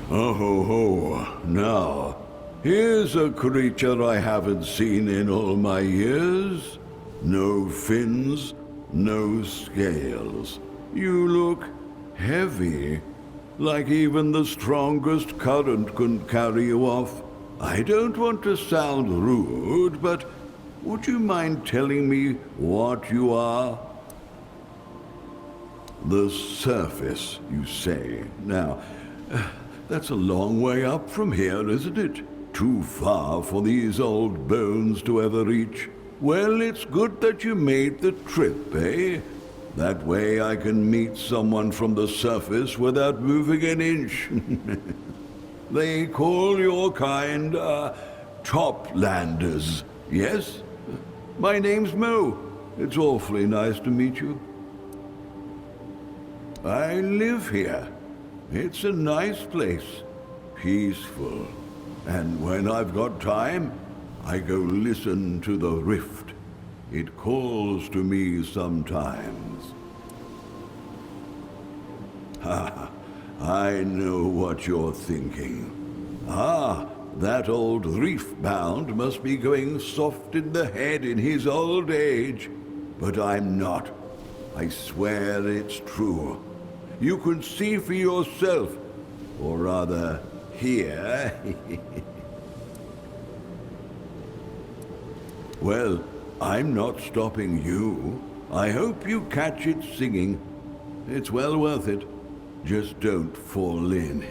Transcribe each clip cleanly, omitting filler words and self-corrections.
Oh ho ho. Now, here's a creature I haven't seen in all my years. No fins, no scales. You look heavy, like even the strongest current couldn't carry you off. I don't want to sound rude, but would you mind telling me what you are? The surface, you say. Now, that's a long way up from here, isn't it? Too far for these old bones to ever reach. Well, it's good that you made the trip, eh? That way I can meet someone from the surface without moving an inch. They call your kind, toplanders, yes? My name's Mo. It's awfully nice to meet you. I live here. It's a nice place, peaceful. And when I've got time, I go listen to the rift. It calls to me sometimes. Ha, I know what you're thinking. Ah, that old reef-bound must be going soft in the head in his old age. But I'm not. I swear it's true. You can see for yourself, or rather, hear. Well, I'm not stopping you. I hope you catch it singing. It's well worth it. Just don't fall in.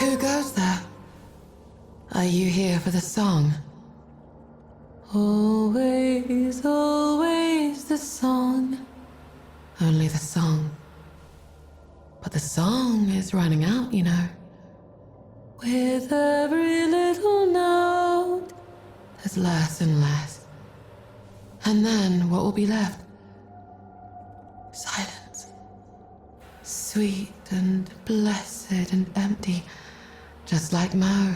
Who goes there? Are you here for the song? Always, always the song. Only the song. But the song is running out, you know. With every little note, there's less and less. And then what will be left? Silence. Sweet and blessed and empty, just like Mo.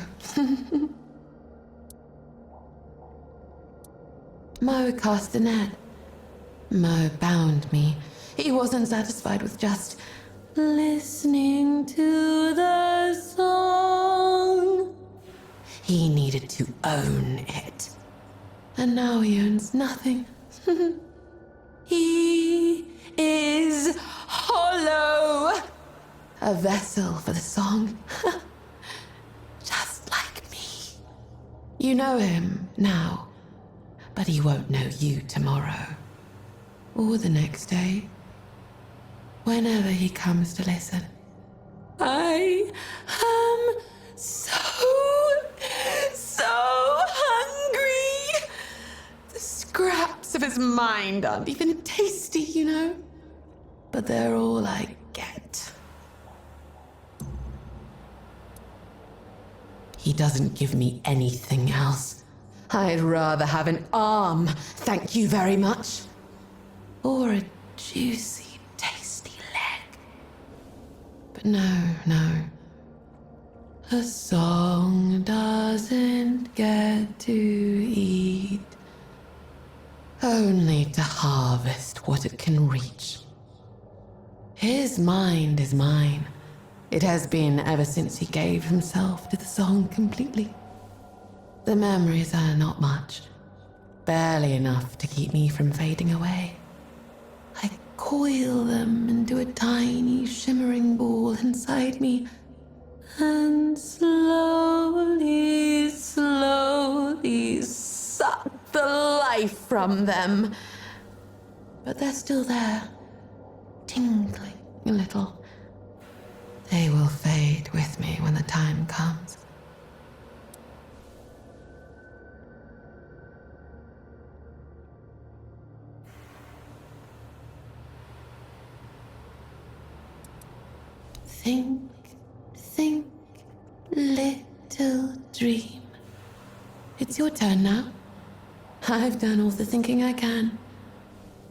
Mo cast the net. Mo bound me. He wasn't satisfied with just listening to the song. He needed to own it. And now he owns nothing. He is hollow. A vessel for the song. Just like me. You know him now, but he won't know you tomorrow. Or the next day. Whenever he comes to listen. I am so hungry. The scraps of his mind aren't even tasty, you know. But they're all I get. He doesn't give me anything else. I'd rather have an arm, thank you very much. Or a juicy, tasty leg. But no. A song doesn't get to eat. Only to harvest what it can reach. His mind is mine. It has been ever since he gave himself to the song completely. The memories are not much. Barely enough to keep me from fading away. I coil them into a tiny shimmering ball inside me. And slowly suck the life from them. But they're still there, tingling a little. They will fade with me when the time comes. Think, little dream. It's your turn now. I've done all the thinking I can.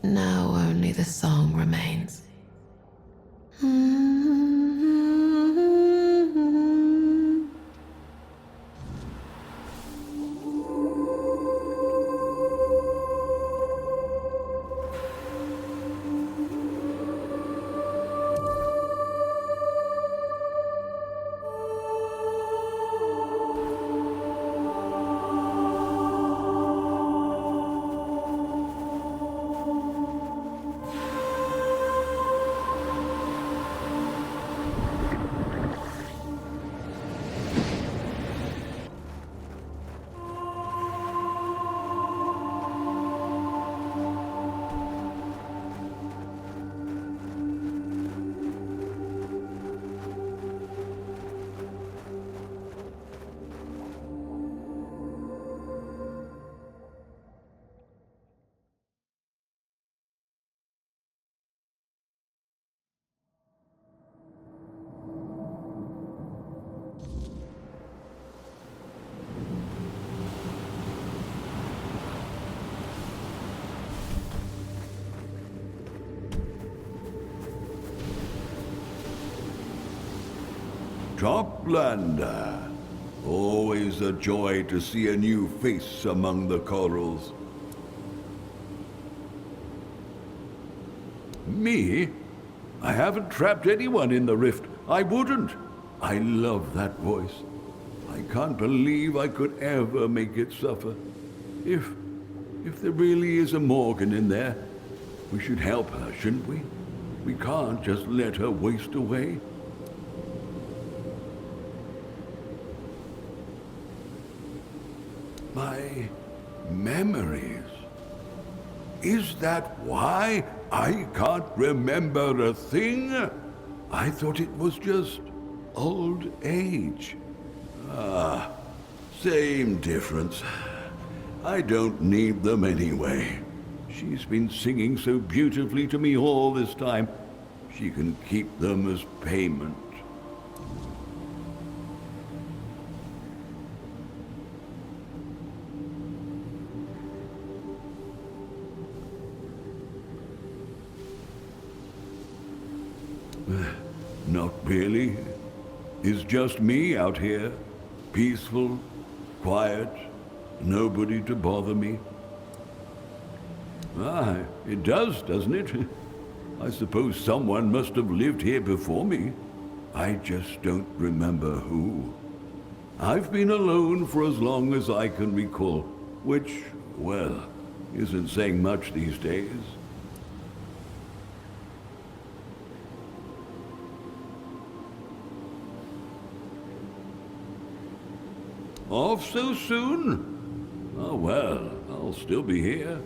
Now only the song remains. Toplander. Always a joy to see a new face among the corals. Me? I haven't trapped anyone in the rift. I wouldn't. I love that voice. I can't believe I could ever make it suffer. If there really is a Morgan in there, we should help her, shouldn't we? We can't just let her waste away. My memories. Is that why I can't remember a thing? I thought it was just old age. Ah, same difference. I don't need them anyway. She's been singing so beautifully to me all this time. She can keep them as payment. Not really. It's just me out here. Peaceful, quiet, nobody to bother me. Ah, it does, doesn't it? I suppose someone must have lived here before me. I just don't remember who. I've been alone for as long as I can recall, which, well, isn't saying much these days. Off so soon? Oh well, I'll still be here.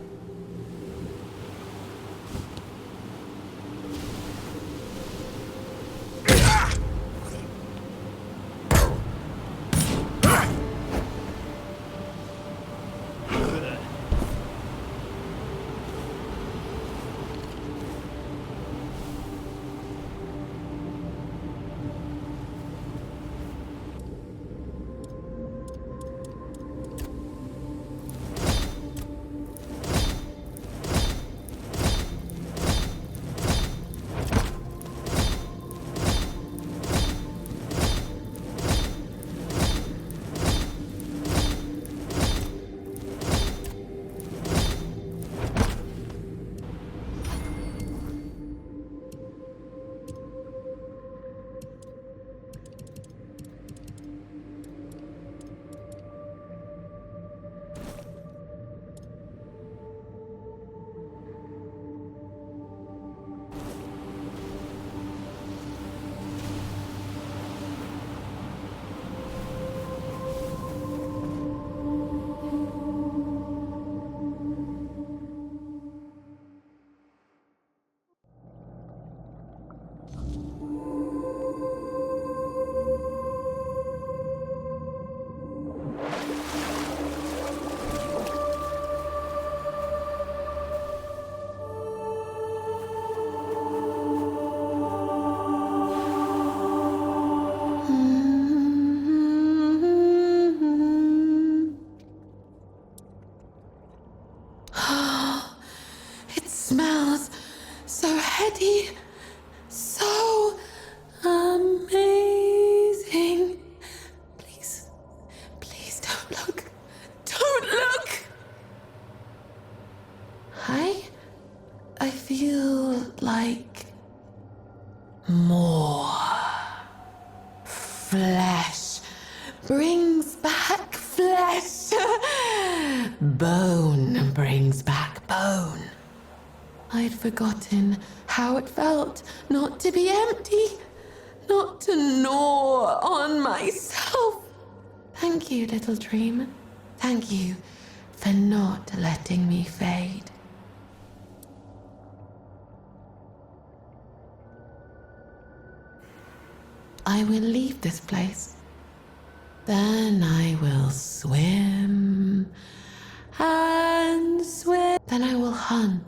It smells so heady, so amazing. Please, please don't look. Don't look! I feel like more flesh brings back flesh. Bone brings back bone. I'd forgotten how it felt not to be empty, not to gnaw on myself. Thank you, little dream. Thank you for not letting me fade. I will leave this place. Then I will swim and swim. Then I will hunt.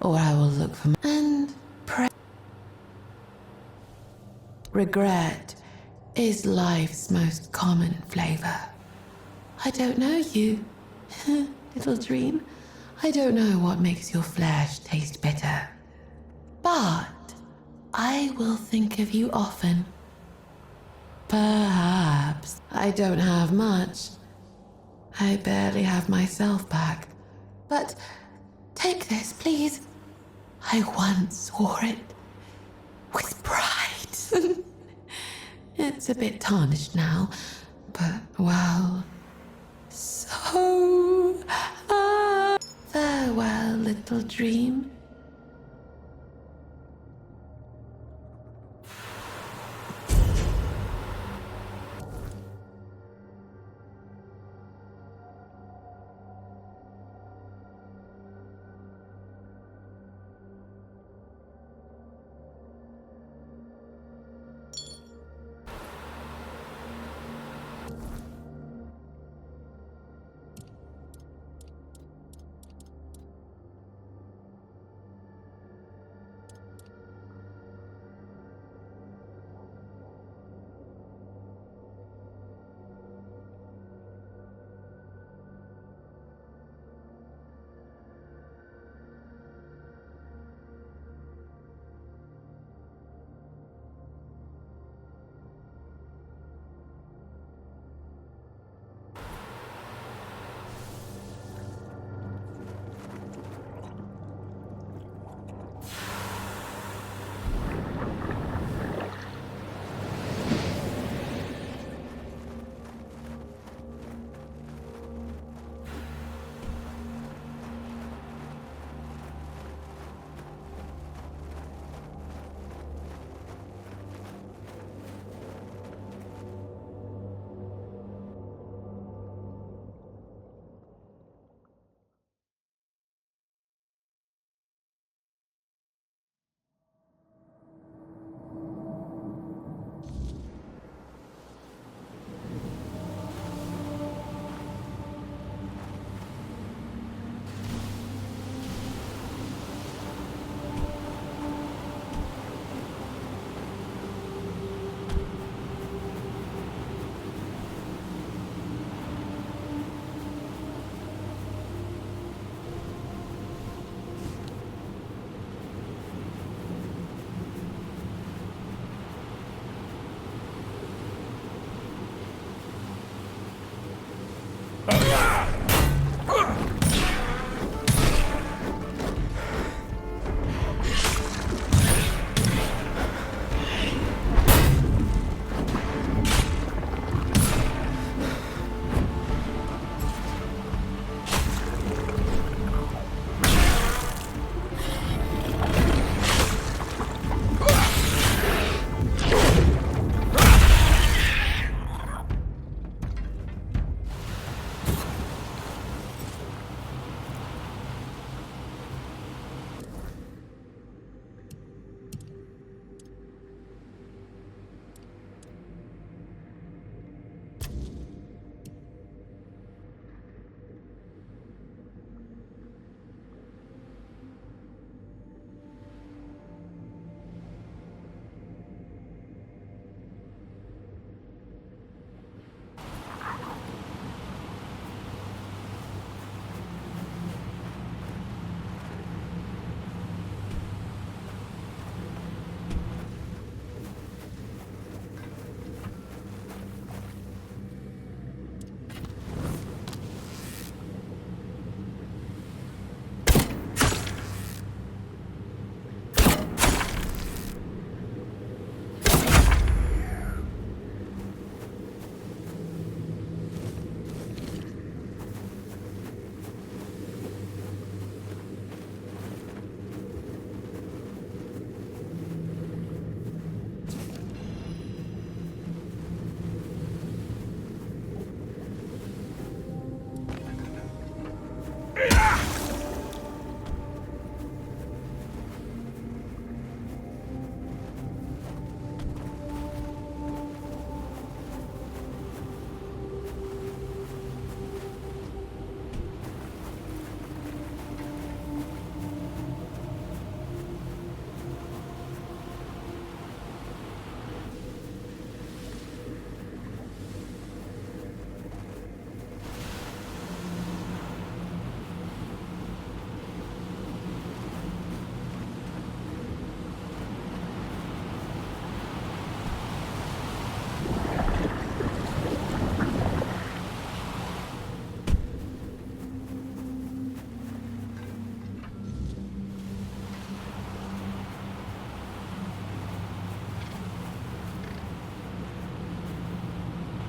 Or I will look for and pray. Regret is life's most common flavor. I don't know you, little dream. I don't know what makes your flesh taste bitter. But I will think of you often. Perhaps I don't have much. I barely have myself back. But take this, please. I once wore it with pride. It's a bit tarnished now, but well, so farewell, little dream.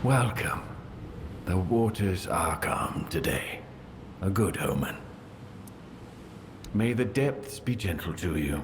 Welcome. The waters are calm today. A good omen. May the depths be gentle to you.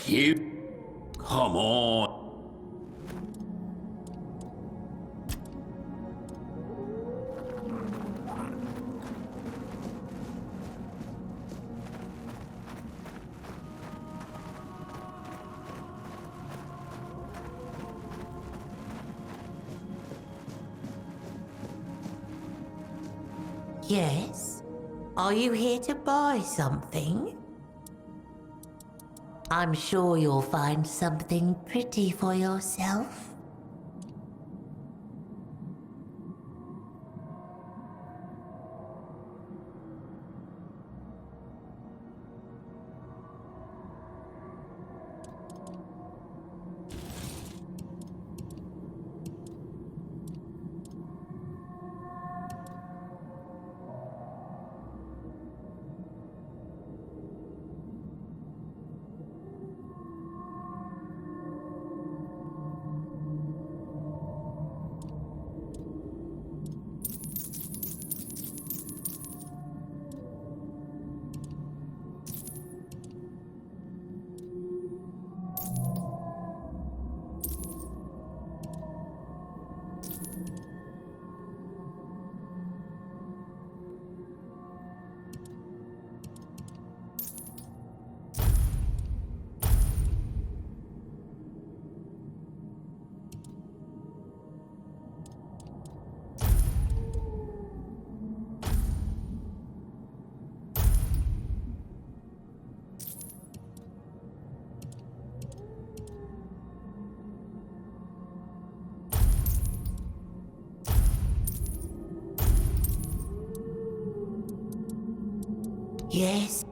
You? Come on. Yes? Are you here to buy something? I'm sure you'll find something pretty for yourself. Yes?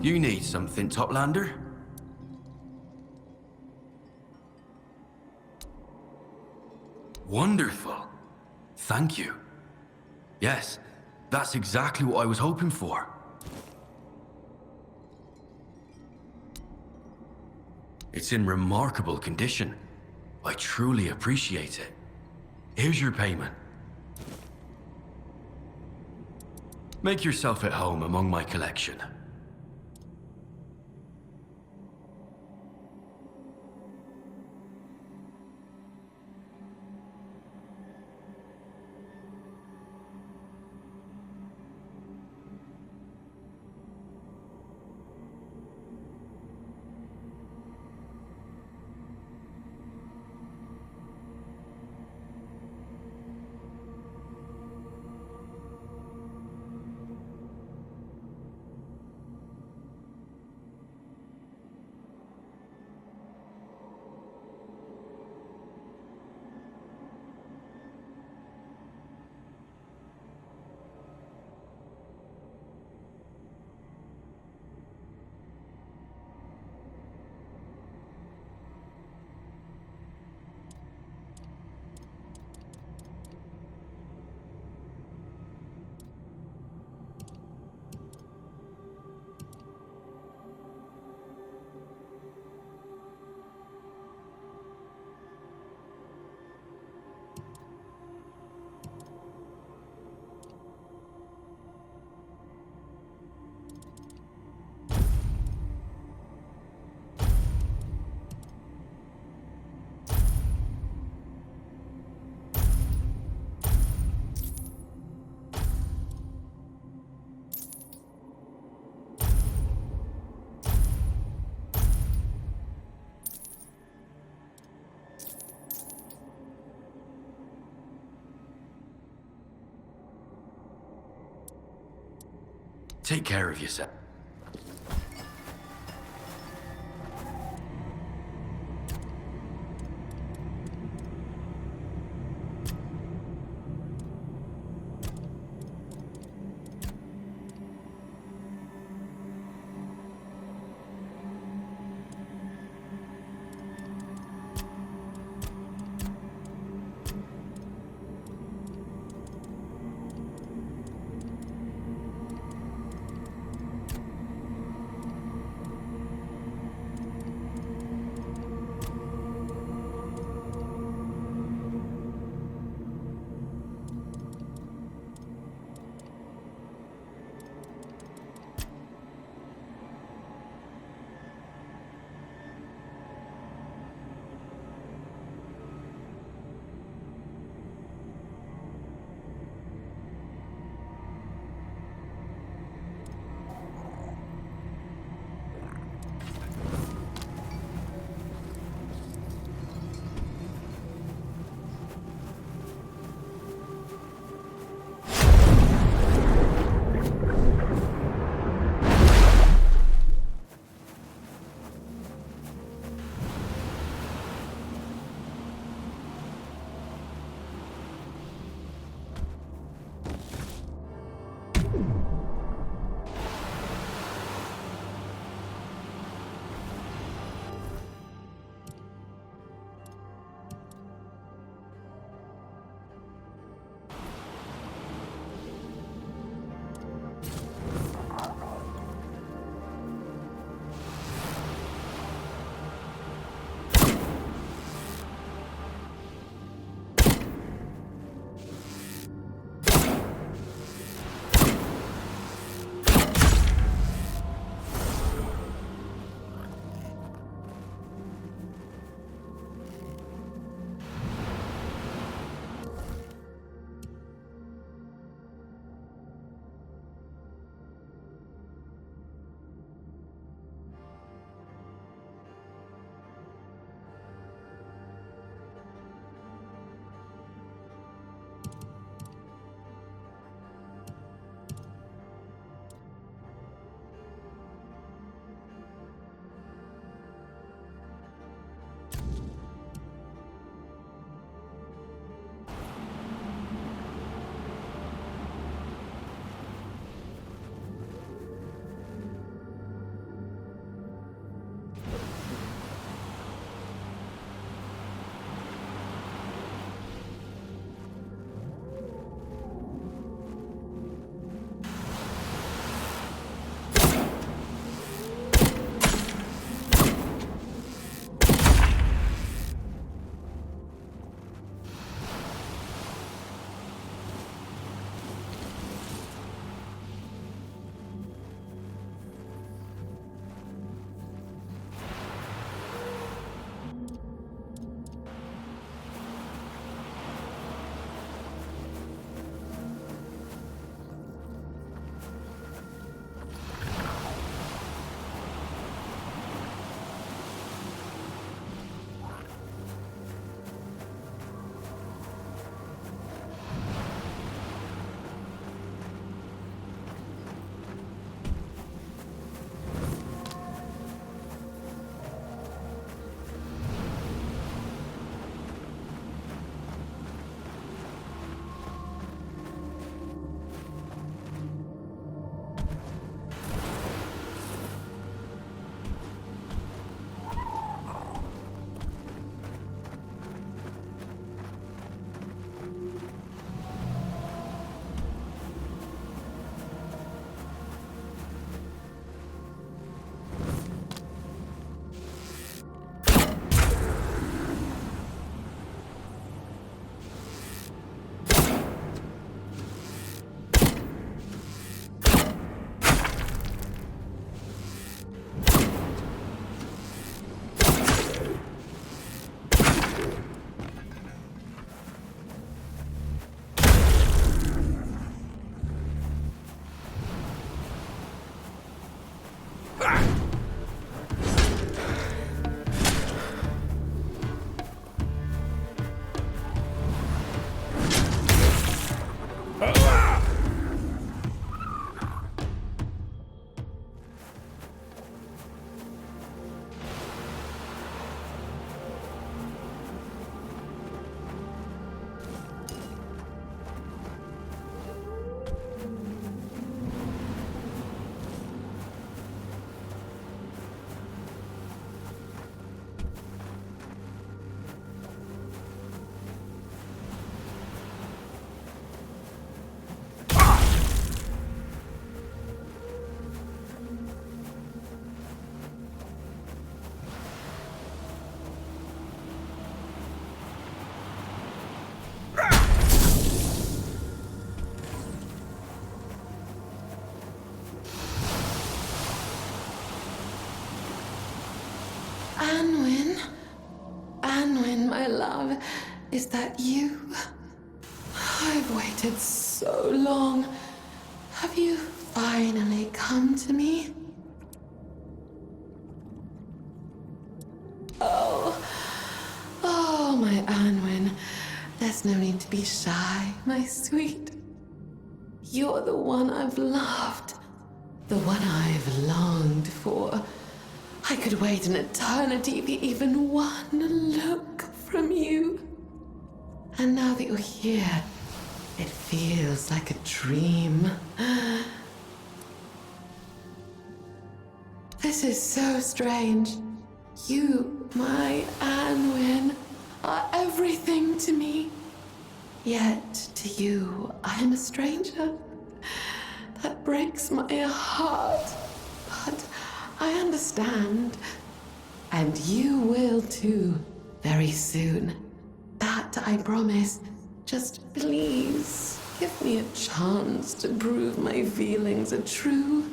You need something, Toplander? Wonderful. Thank you. Yes, that's exactly what I was hoping for. It's in remarkable condition. I truly appreciate it. Here's your payment. Make yourself at home among my collection. Take care of yourself. my love, is that you? I've waited so long. Have you finally come to me? Oh, my Anwen. There's no need to be shy, my sweet. You're the one I've loved. The one I've longed for. I could wait an eternity for even one look from you. And now that you're here, it feels like a dream. This is so strange. You, my Anwen, are everything to me. Yet to you, I am a stranger. That breaks my heart. But I understand. And you will too, very soon. That I promise. Just please, give me a chance to prove my feelings are true.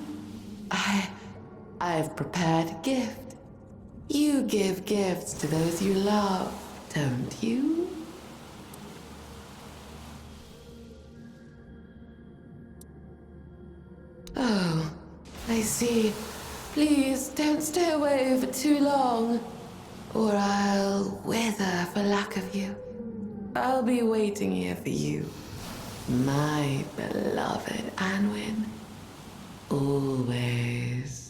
I've prepared a gift. You give gifts to those you love, don't you? Oh, I see. Please don't stay away for too long, or I'll wither for lack of you. I'll be waiting here for you, my beloved Anwen. Always.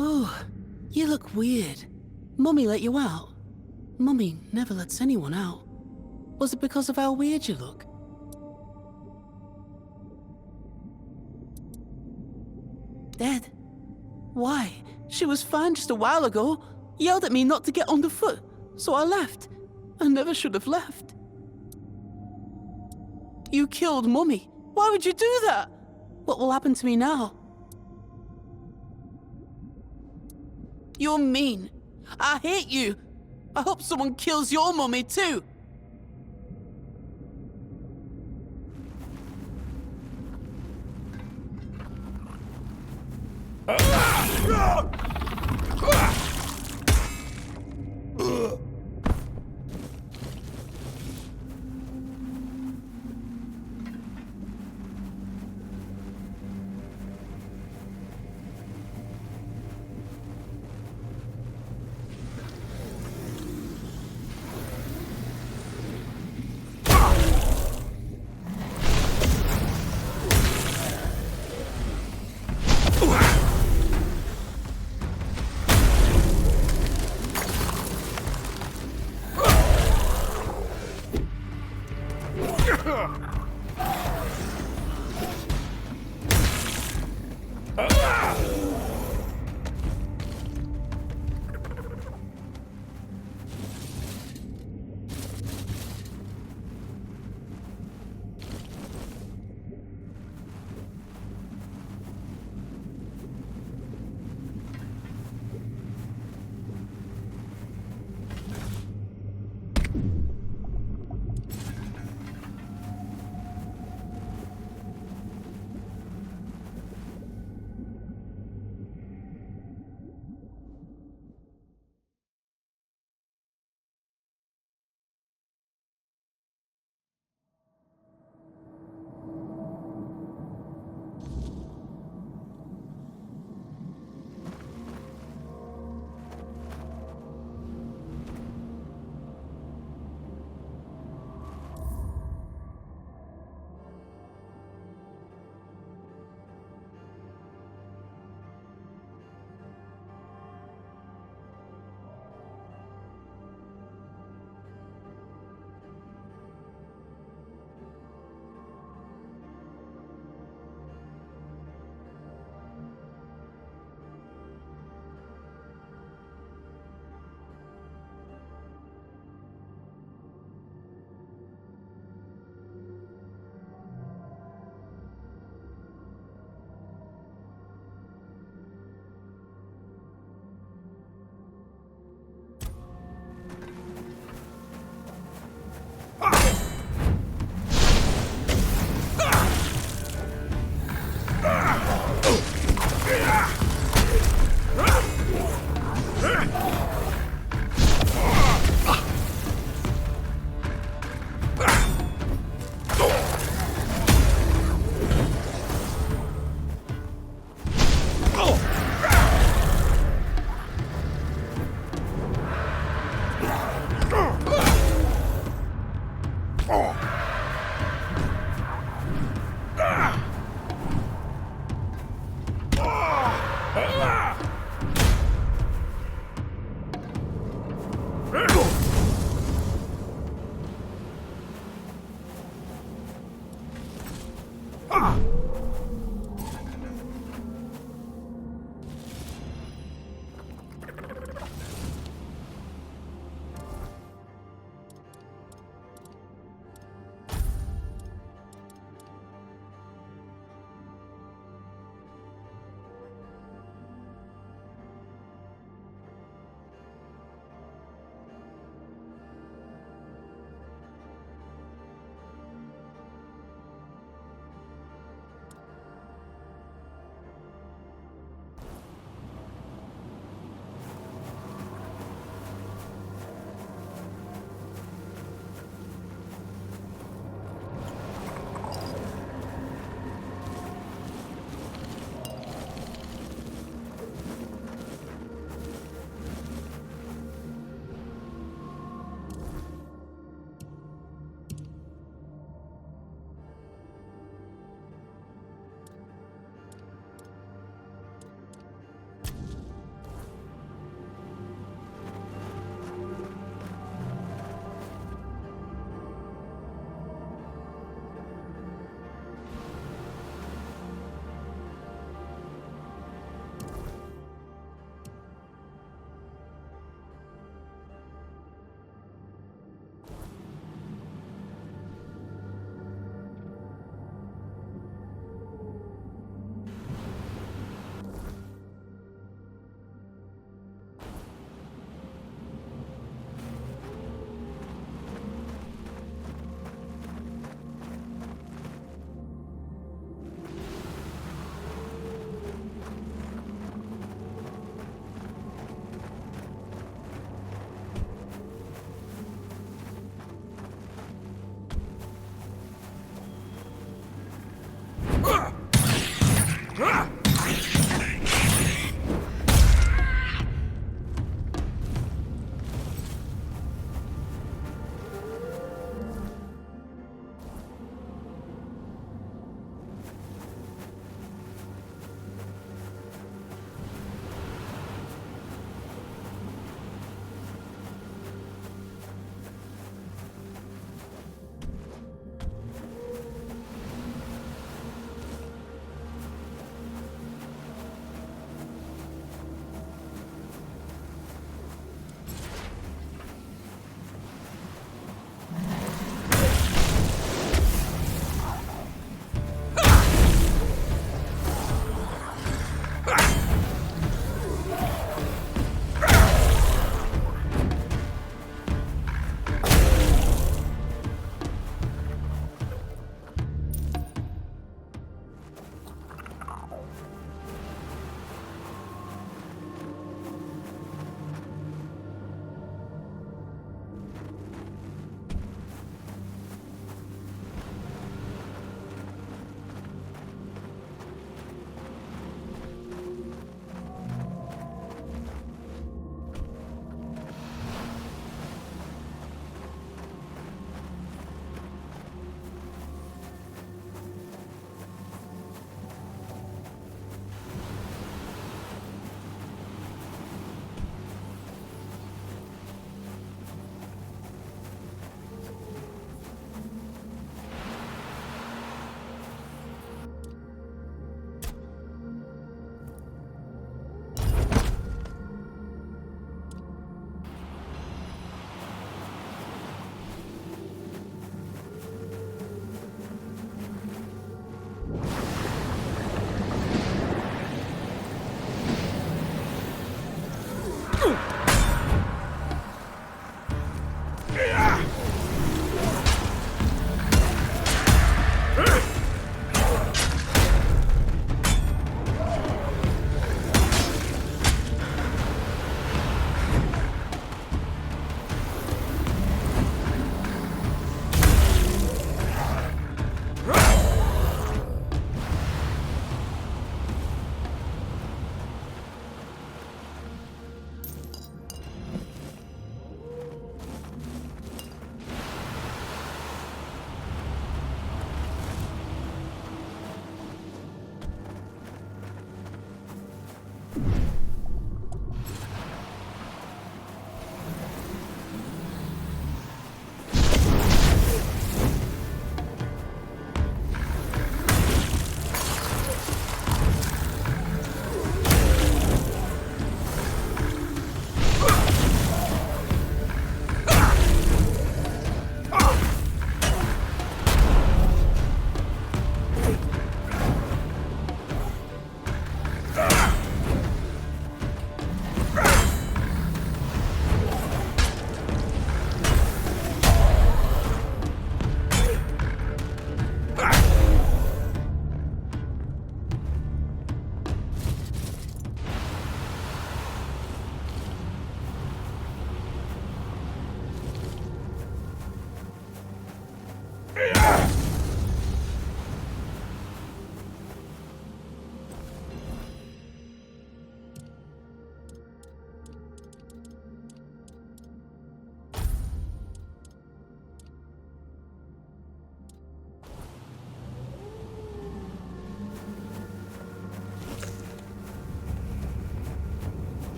Oh, you look weird. Mummy let you out? Mummy never lets anyone out. Was it because of how weird you look? Dead? Why? She was fine just a while ago. Yelled at me not to get underfoot, so I left. I never should have left. You killed Mummy. Why would you do that? What will happen to me now? You're mean. I hate you. I hope someone kills your mummy too.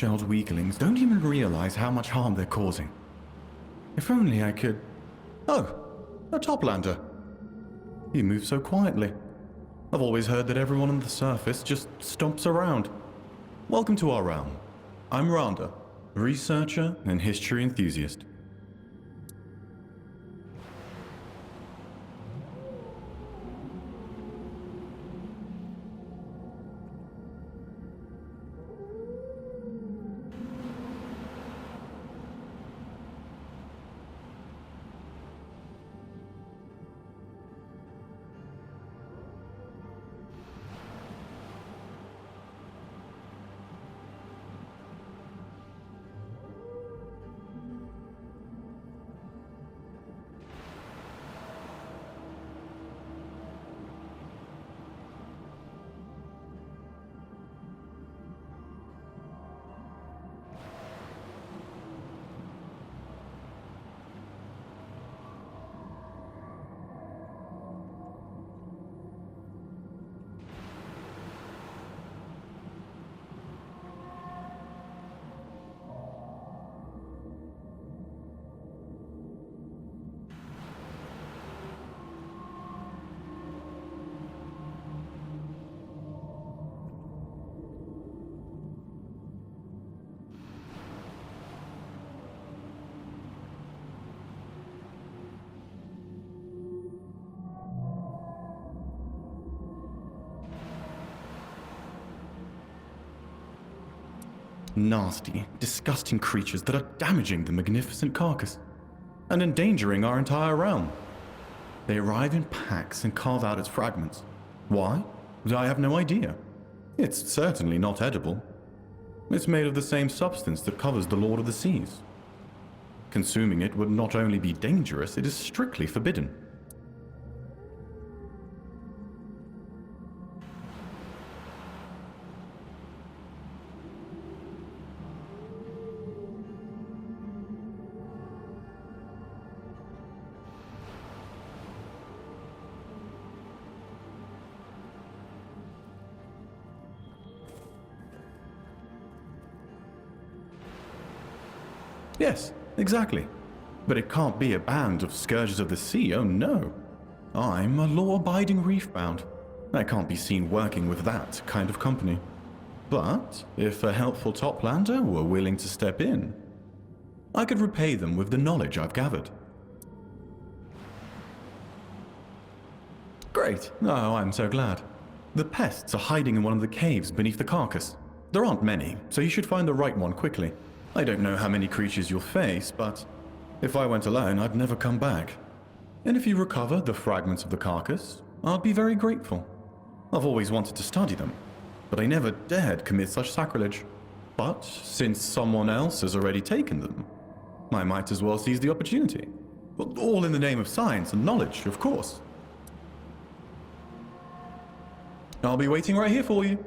soft-shelled weaklings don't even realize how much harm they're causing. If only I could... Oh, a toplander. You move so quietly. I've always heard that everyone on the surface just stomps around. Welcome to our realm. I'm Rhonda, researcher and history enthusiast. Nasty, disgusting creatures that are damaging the magnificent carcass and endangering our entire realm. They arrive in packs and carve out its fragments. Why? I have no idea. It's certainly not edible. It's made of the same substance that covers the Lord of the Seas. Consuming it would not only be dangerous, it is strictly forbidden. Yes, exactly. But it can't be a band of scourges of the sea, oh no. I'm a law-abiding reef-bound. I can't be seen working with that kind of company. But if a helpful toplander were willing to step in, I could repay them with the knowledge I've gathered. Great. Oh, I'm so glad. The pests are hiding in one of the caves beneath the carcass. There aren't many, so you should find the right one quickly. I don't know how many creatures you'll face, but if I went alone, I'd never come back. And if you recover the fragments of the carcass, I'd be very grateful. I've always wanted to study them, but I never dared commit such sacrilege. But since someone else has already taken them, I might as well seize the opportunity. All in the name of science and knowledge, of course. I'll be waiting right here for you.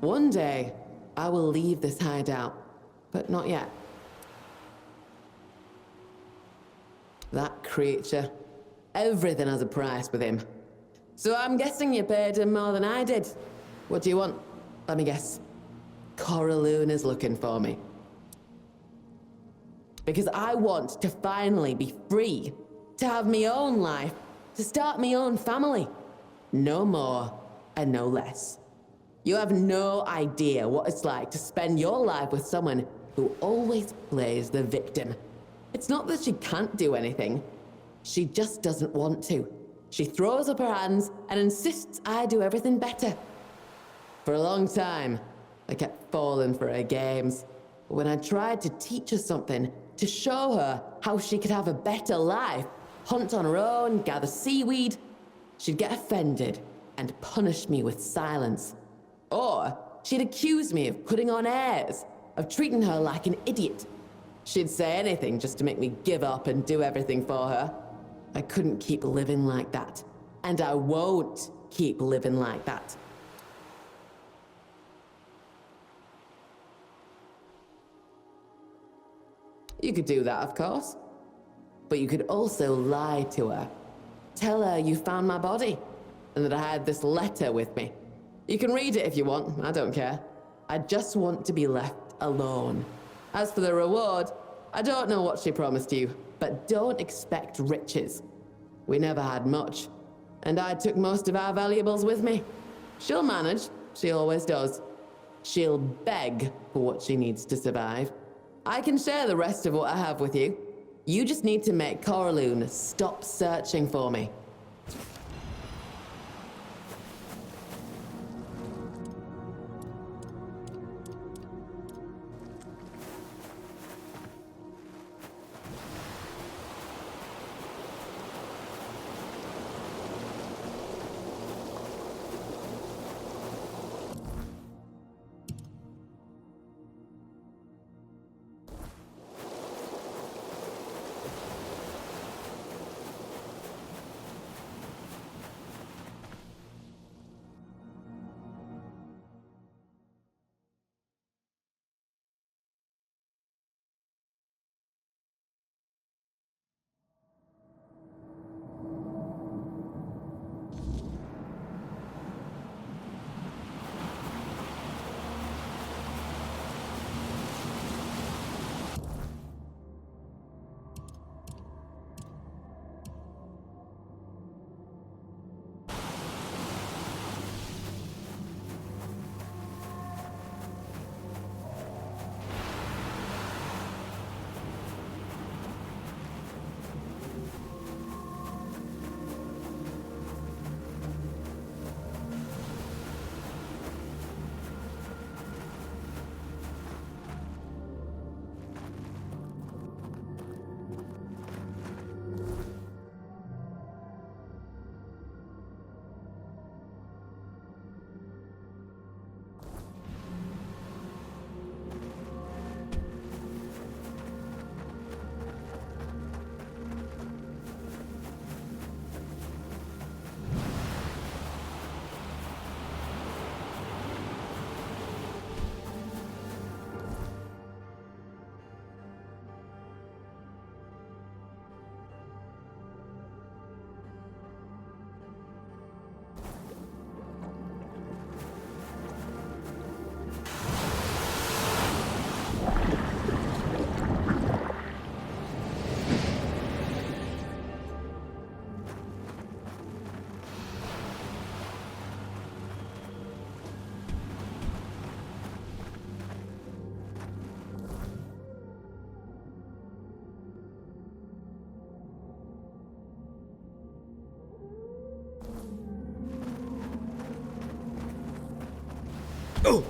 One day, I will leave this hideout, but not yet. That creature. Everything has a price with him. So I'm guessing you paid him more than I did. What do you want? Let me guess. Coraloon is looking for me. Because I want to finally be free. To have my own life. To start my own family. No more and no less. You have no idea what it's like to spend your life with someone who always plays the victim. It's not that she can't do anything. She just doesn't want to. She throws up her hands and insists I do everything better. For a long time, I kept falling for her games. But when I tried to teach her something, to show her how she could have a better life, hunt on her own, gather seaweed, she'd get offended and punish me with silence. Or she'd accuse me of putting on airs, of treating her like an idiot. She'd say anything just to make me give up and do everything for her. I couldn't keep living like that. And I won't keep living like that. You could do that, of course. But you could also lie to her. Tell her you found my body, and that I had this letter with me. You can read it if you want, I don't care. I just want to be left alone. As for the reward, I don't know what she promised you, but don't expect riches. We never had much, and I took most of our valuables with me. She'll manage, she always does. She'll beg for what she needs to survive. I can share the rest of what I have with you. You just need to make Coraloon stop searching for me. Oh!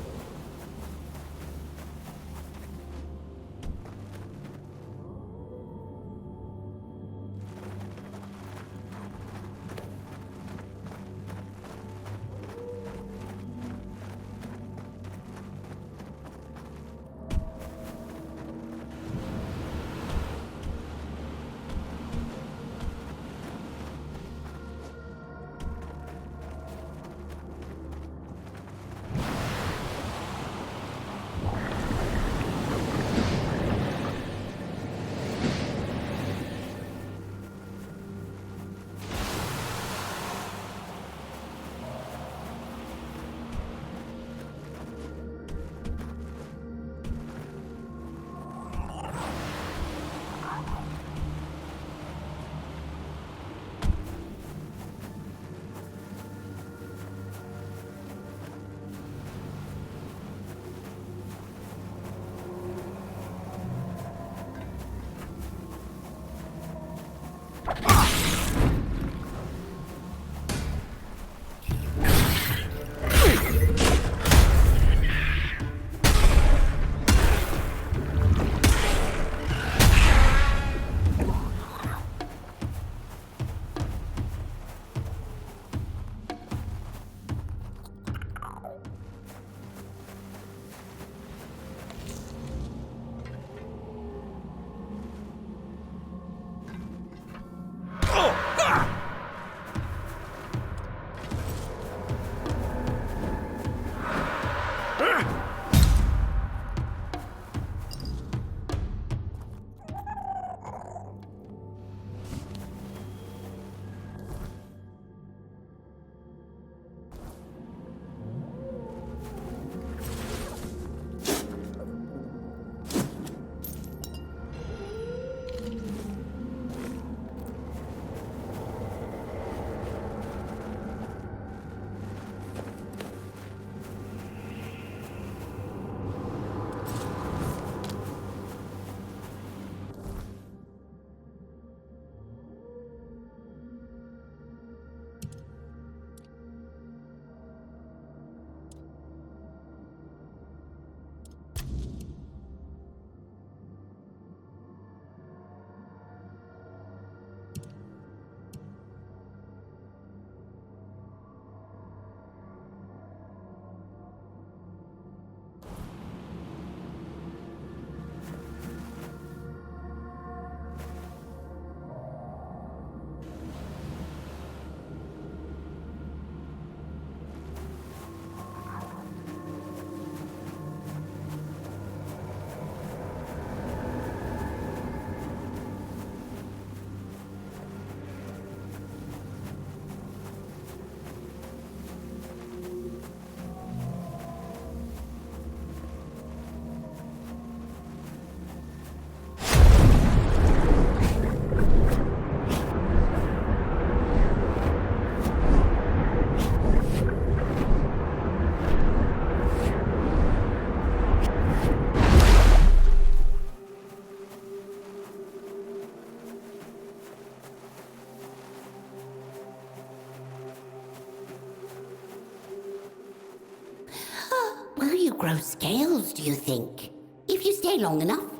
grow scales, do you think? If you stay long enough.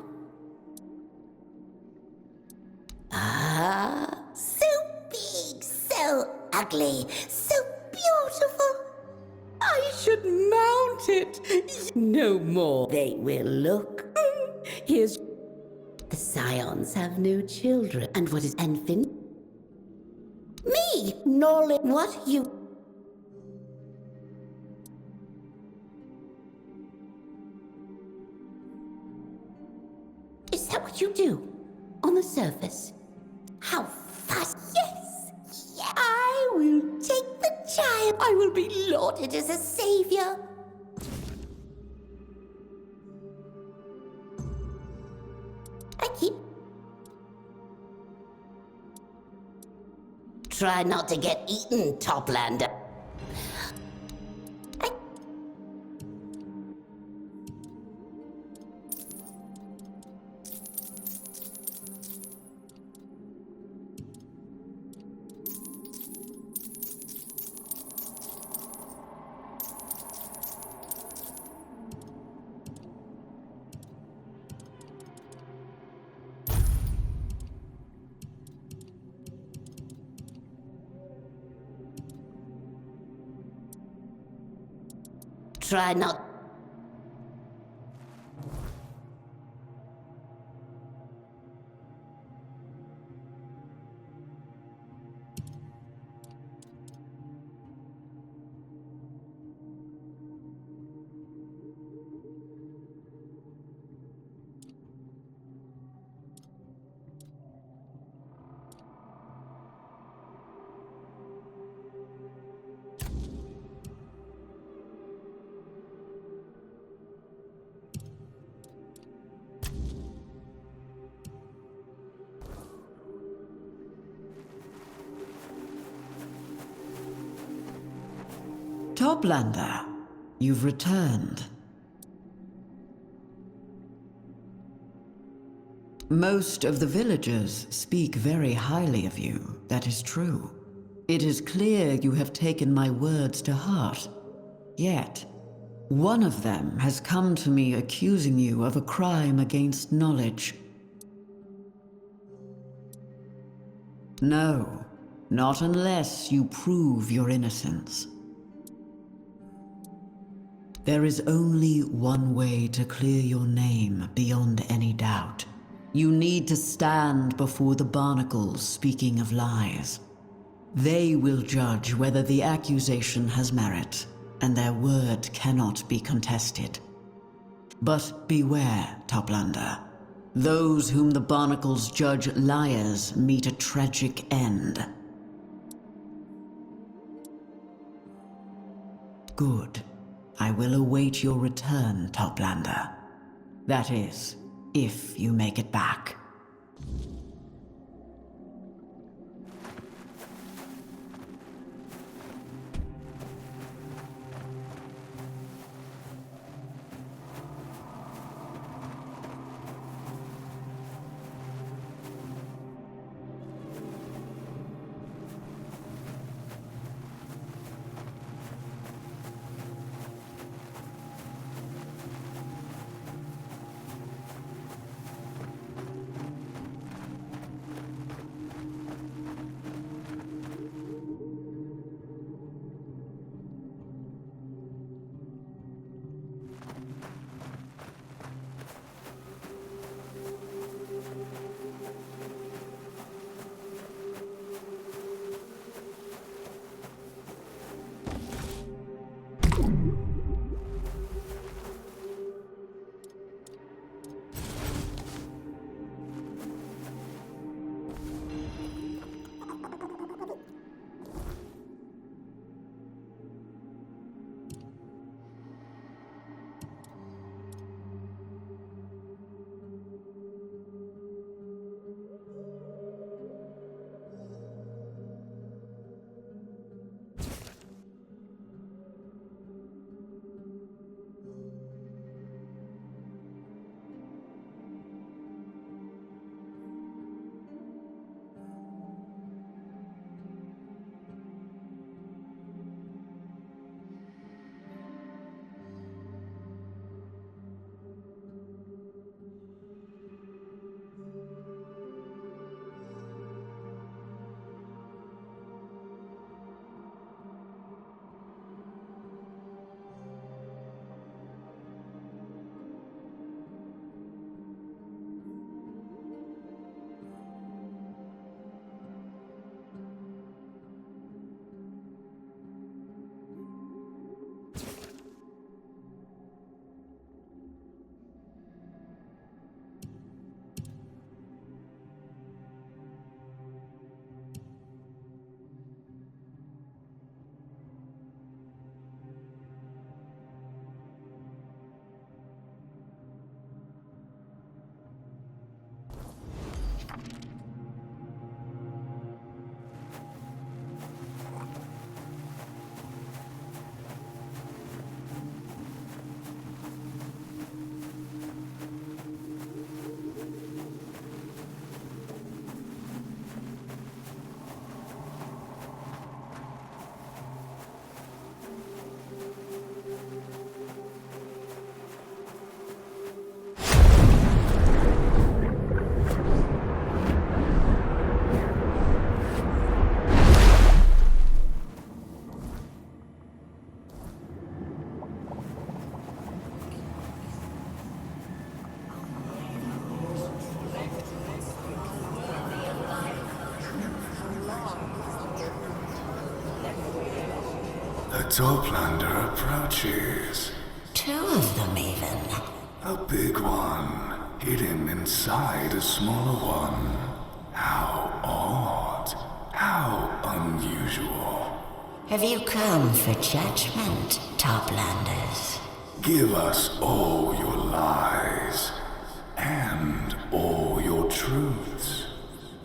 Ah, so big, so ugly, so beautiful. I should mount it. No more. They will look. Here's... The scions have no children. And what is infant? Me! Knowledge. What you... Is that what you do? On the surface? How fast? Yes! Yes! I will take the child. I will be lauded as a savior. I keep... Try not to get eaten, Toplander. Try not... Toplander, you've returned. Most of the villagers speak very highly of you, that is true. It is clear you have taken my words to heart. Yet, one of them has come to me accusing you of a crime against knowledge. No, not unless you prove your innocence. There is only one way to clear your name beyond any doubt. You need to stand before the barnacles speaking of lies. They will judge whether the accusation has merit, and their word cannot be contested. But beware, Toplander. Those whom the barnacles judge liars meet a tragic end. Good. I will await your return, Toplander. That is, if you make it back. A Toplander approaches. 2 of them even. A big one, hidden inside a smaller one. How odd. How unusual. Have you come for judgment, Toplanders? Give us all your lies. And all your truths.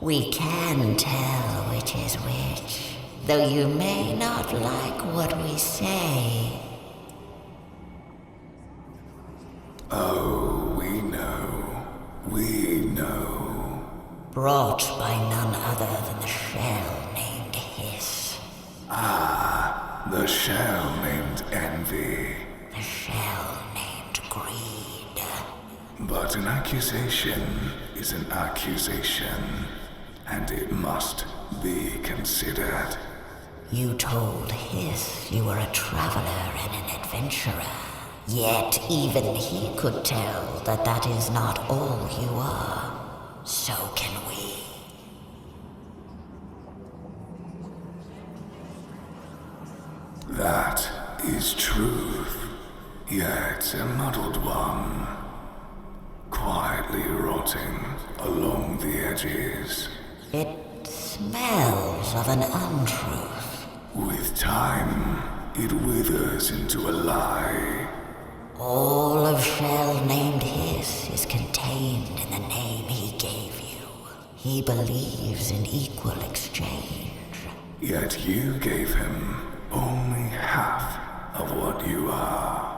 We can tell which is which, though you may not like what we say. Oh, we know. We know. Brought by none other than the shell named Hiss. Ah, the shell named Envy. The shell named Greed. But an accusation is an accusation, and it must be considered. You told Hiss you were a traveler and an adventurer. Yet even he could tell that that is not all you are. So can we. That is truth, yet a muddled one. Quietly rotting along the edges. It smells of an untruth. With time, it withers into a lie. All of Shell named Hiss is contained in the name he gave you. He believes in equal exchange. Yet you gave him only half of what you are.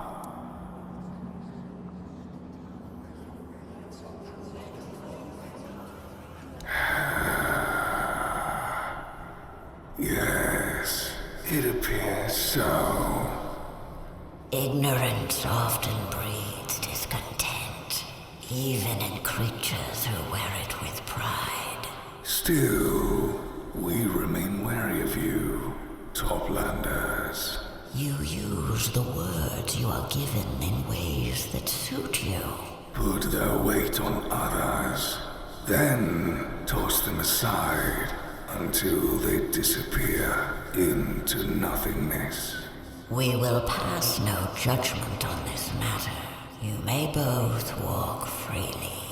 Yes, it appears so. Ignorance often breeds discontent, even in creatures who wear it with pride. Still, we remain wary of you, Toplanders. You use the words you are given in ways that suit you. Put their weight on others, then toss them aside until they disappear into nothingness. We will pass no judgment on this matter. You may both walk freely.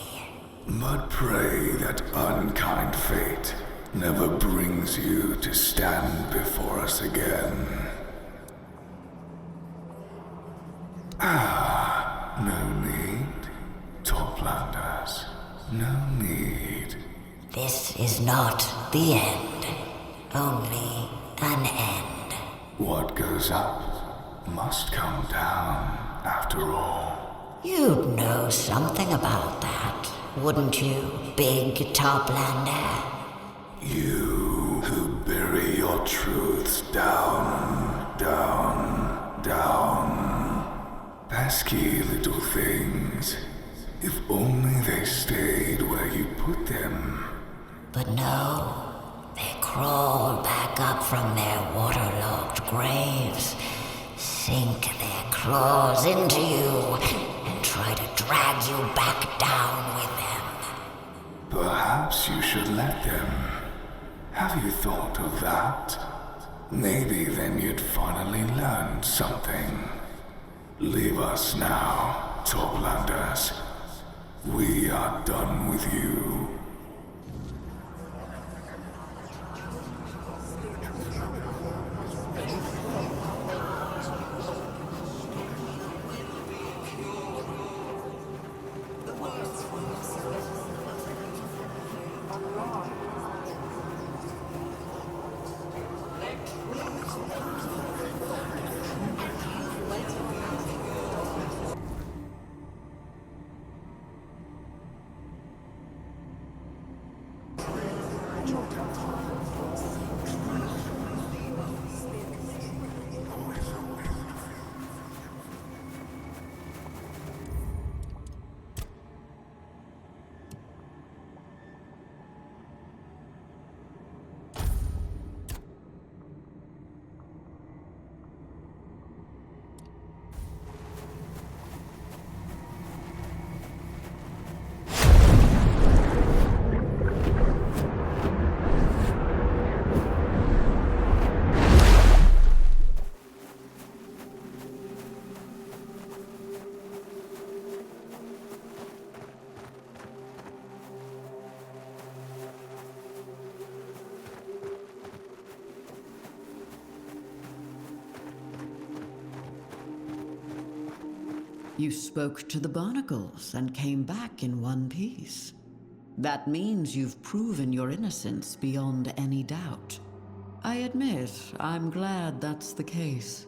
But pray that unkind fate never brings you to stand before us again. No need, Toplanders. No need. This is not the end, only an end. What goes up must come down, after all. You'd know something about that, wouldn't you, big Toplander? You who bury your truths down, down, down. Pesky little things. If only they stayed where you put them. But no, they crawl back up from their waterlogged graves, sink their claws into you, and try to drag you back down with them. Perhaps you should let them. Have you thought of that? Maybe then you'd finally learn something. Leave us now, Toplanders. We are done with you. You spoke to the barnacles and came back in one piece. That means you've proven your innocence beyond any doubt. I admit, I'm glad that's the case.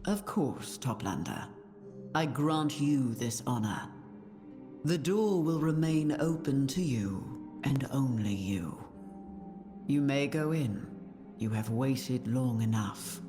Of course, Toplander. I grant you this honor. The door will remain open to you, and only you. You may go in. You have waited long enough.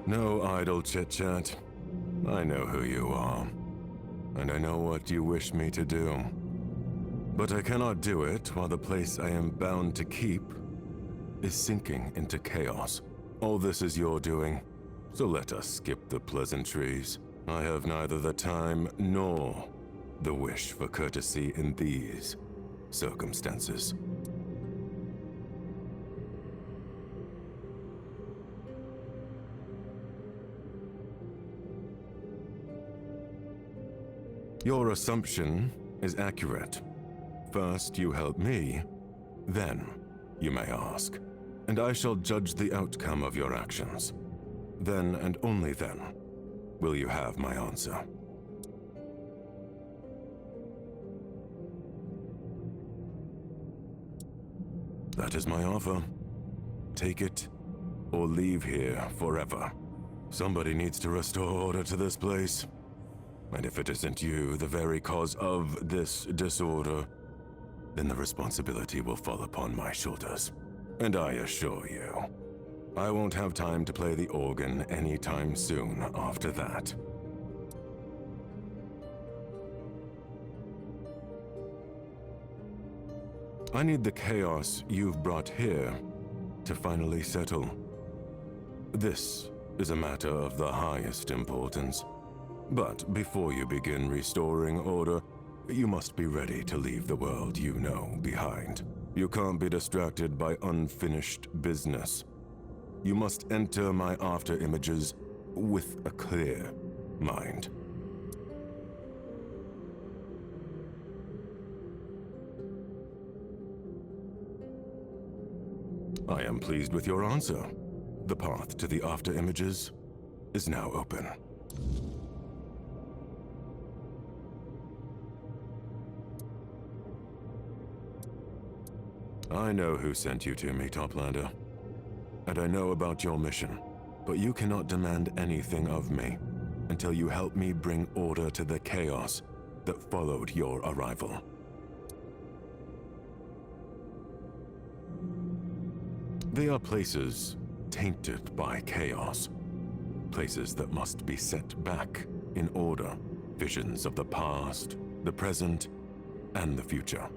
No idle chit-chat. I know who you are, and I know what you wish me to do. But I cannot do it while the place I am bound to keep is sinking into chaos. All this is your doing, so let us skip the pleasantries. I have neither the time nor the wish for courtesy in these circumstances. Your assumption is accurate. First you help me, then you may ask, and I shall judge the outcome of your actions. Then and only then will you have my answer. That is my offer. Take it or leave here forever. Somebody needs to restore order to this place. And if it isn't you, the very cause of this disorder, then the responsibility will fall upon my shoulders. And I assure you, I won't have time to play the organ anytime soon after that. I need the chaos you've brought here to finally settle. This is a matter of the highest importance. But before you begin restoring order, you must be ready to leave the world you know behind. You can't be distracted by unfinished business. You must enter my after images with a clear mind. I am pleased with your answer. The path to the after images is now open. I know who sent you to me, Toplander. And I know about your mission, but you cannot demand anything of me until you help me bring order to the chaos that followed your arrival. They are places tainted by chaos. Places that must be set back in order. Visions of the past, the present, and the future.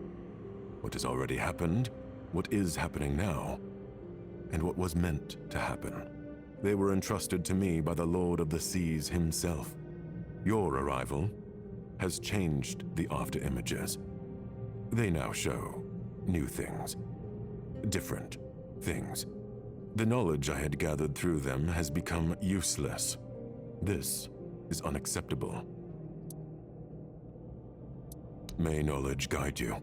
What has already happened, what is happening now, and what was meant to happen. They were entrusted to me by the Lord of the Seas himself. Your arrival has changed the after images. They now show new things, different things. The knowledge I had gathered through them has become useless. This is unacceptable. May knowledge guide you.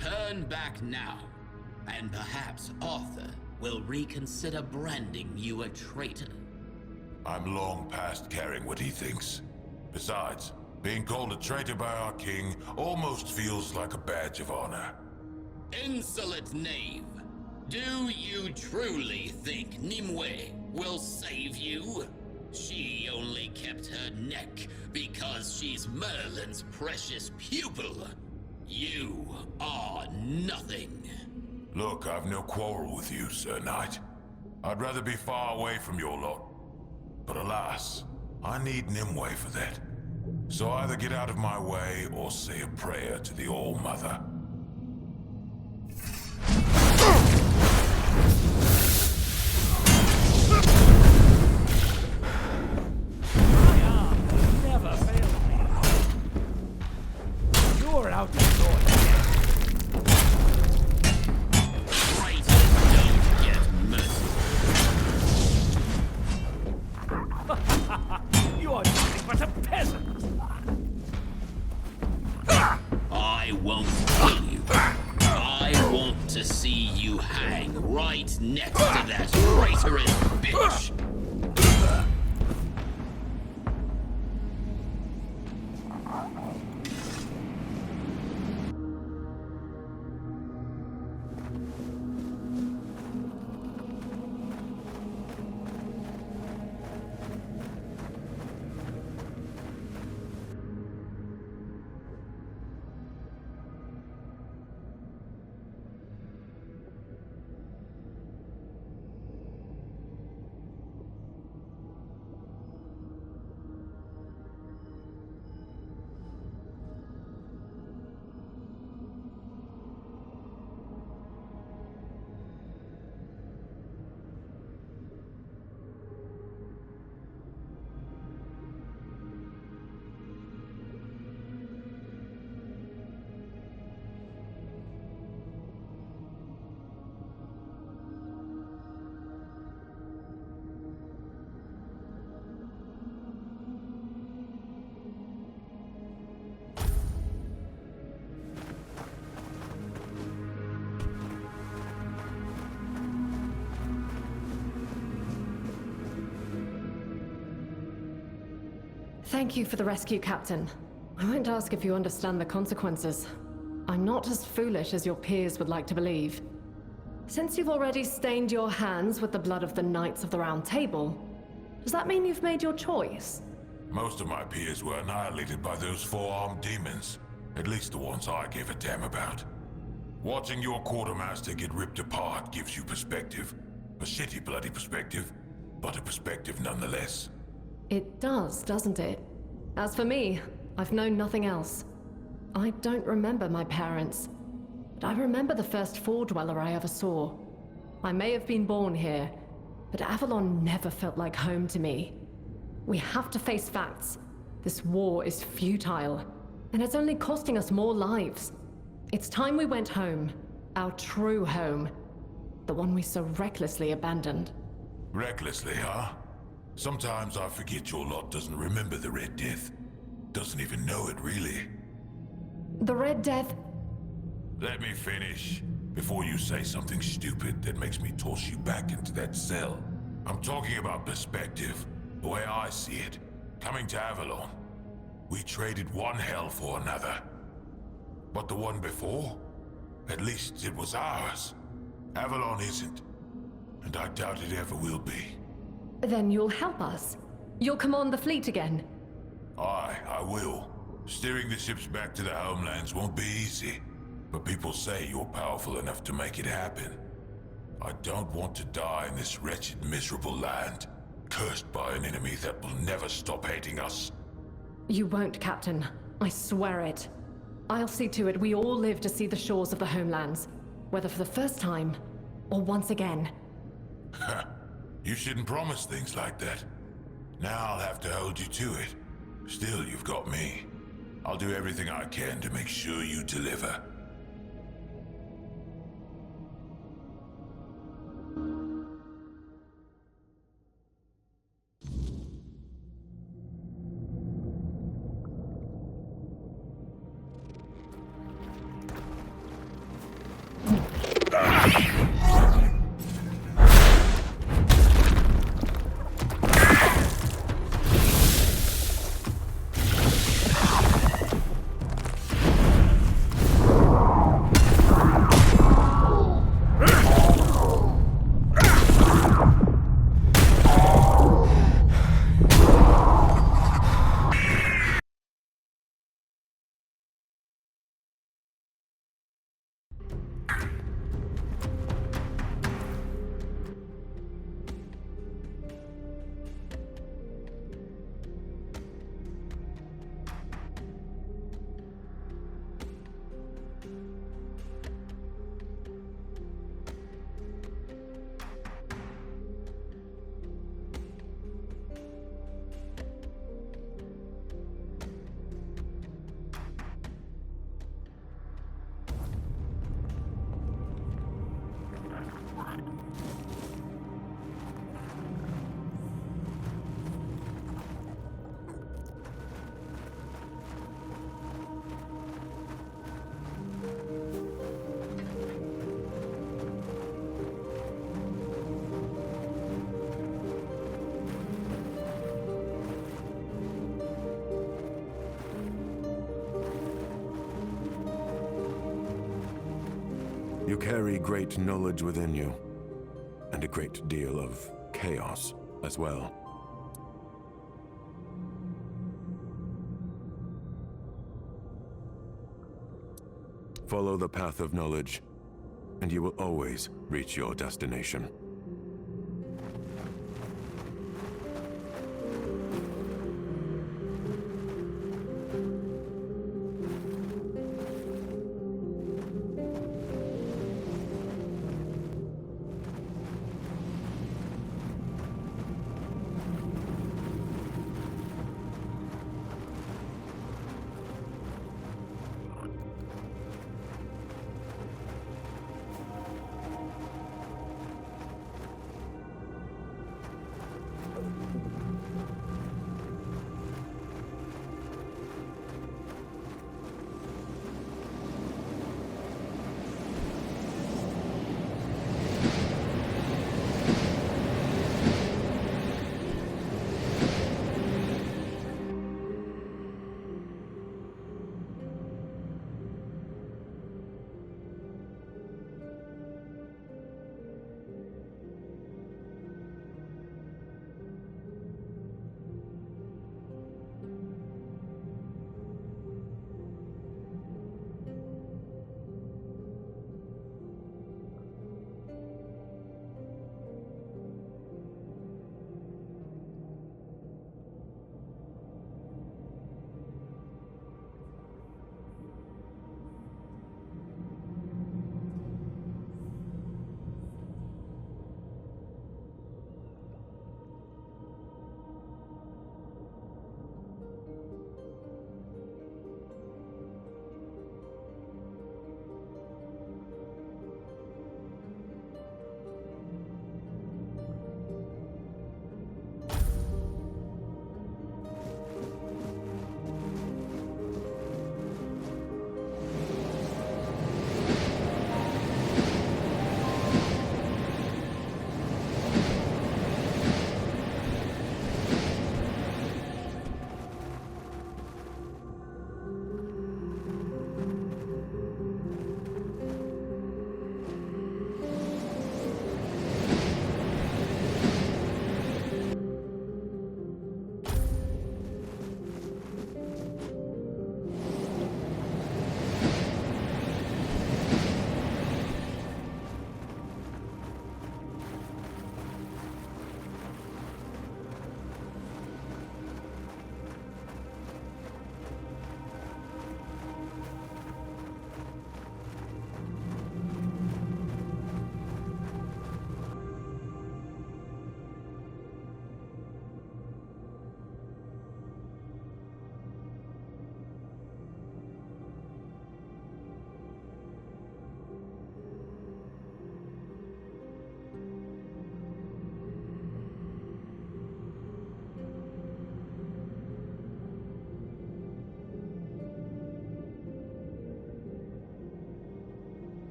Turn back now, and perhaps Arthur will reconsider branding you a traitor. I'm long past caring what he thinks. Besides, being called a traitor by our king almost feels like a badge of honor. Insolent knave! Do you truly think Nimue will save you? She only kept her neck because she's Merlin's precious pupil. You are nothing. Look, I've no quarrel with you, Sir Knight. I'd rather be far away from your lot. But alas, I need Nimue for that. So either get out of my way or say a prayer to the All-Mother. Never failed me. You're out the door. Traitors don't get mercy. You are nothing but a peasant. I won't kill you. I want to see you hang right next to that traitorous bitch. Thank you for the rescue, Captain. I won't ask if you understand the consequences. I'm not as foolish as your peers would like to believe. Since you've already stained your hands with the blood of the Knights of the Round Table, does that mean you've made your choice? Most of my peers were annihilated by those four-armed demons. At least the ones I gave a damn about. Watching your quartermaster get ripped apart gives you perspective. A shitty bloody perspective, but a perspective nonetheless. It does, doesn't it? As for me, I've known nothing else. I don't remember my parents, but I remember the first Four Dweller I ever saw. I may have been born here, but Avalon never felt like home to me. We have to face facts. This war is futile, and it's only costing us more lives. It's time we went home. Our true home. The one we so recklessly abandoned. Recklessly, huh? Sometimes I forget your lot doesn't remember the Red Death. Doesn't even know it, really. The Red Death? Let me finish, before you say something stupid that makes me toss you back into that cell. I'm talking about perspective, the way I see it. Coming to Avalon, we traded one hell for another. But the one before? At least it was ours. Avalon isn't, and I doubt it ever will be. Then you'll help us. You'll command the fleet again. Aye, I will. Steering the ships back to the homelands won't be easy, but people say you're powerful enough to make it happen. I don't want to die in this wretched, miserable land, cursed by an enemy that will never stop hating us. You won't, Captain. I swear it. I'll see to it we all live to see the shores of the homelands, whether for the first time, or once again. You shouldn't promise things like that. Now I'll have to hold you to it. Still, you've got me. I'll do everything I can to make sure you deliver. You carry great knowledge within you, and a great deal of chaos as well. Follow the path of knowledge, and you will always reach your destination.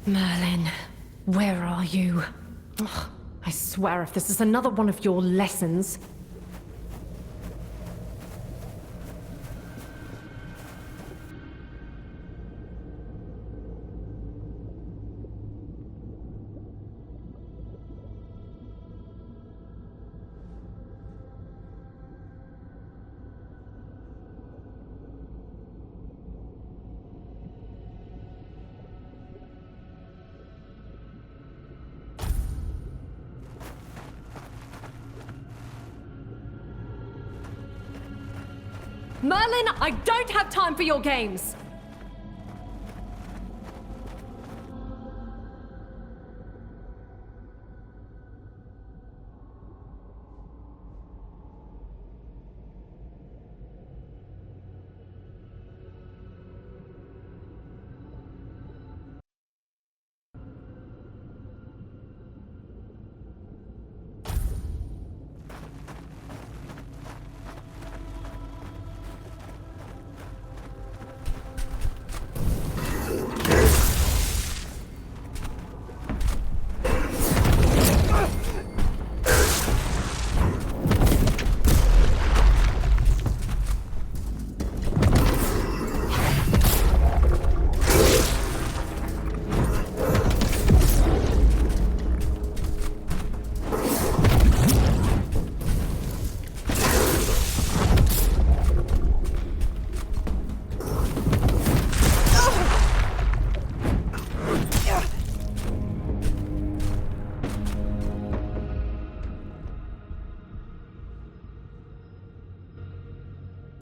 Merlin, where are you? Ugh, I swear if this is another one of your lessons... Merlin, I don't have time for your games!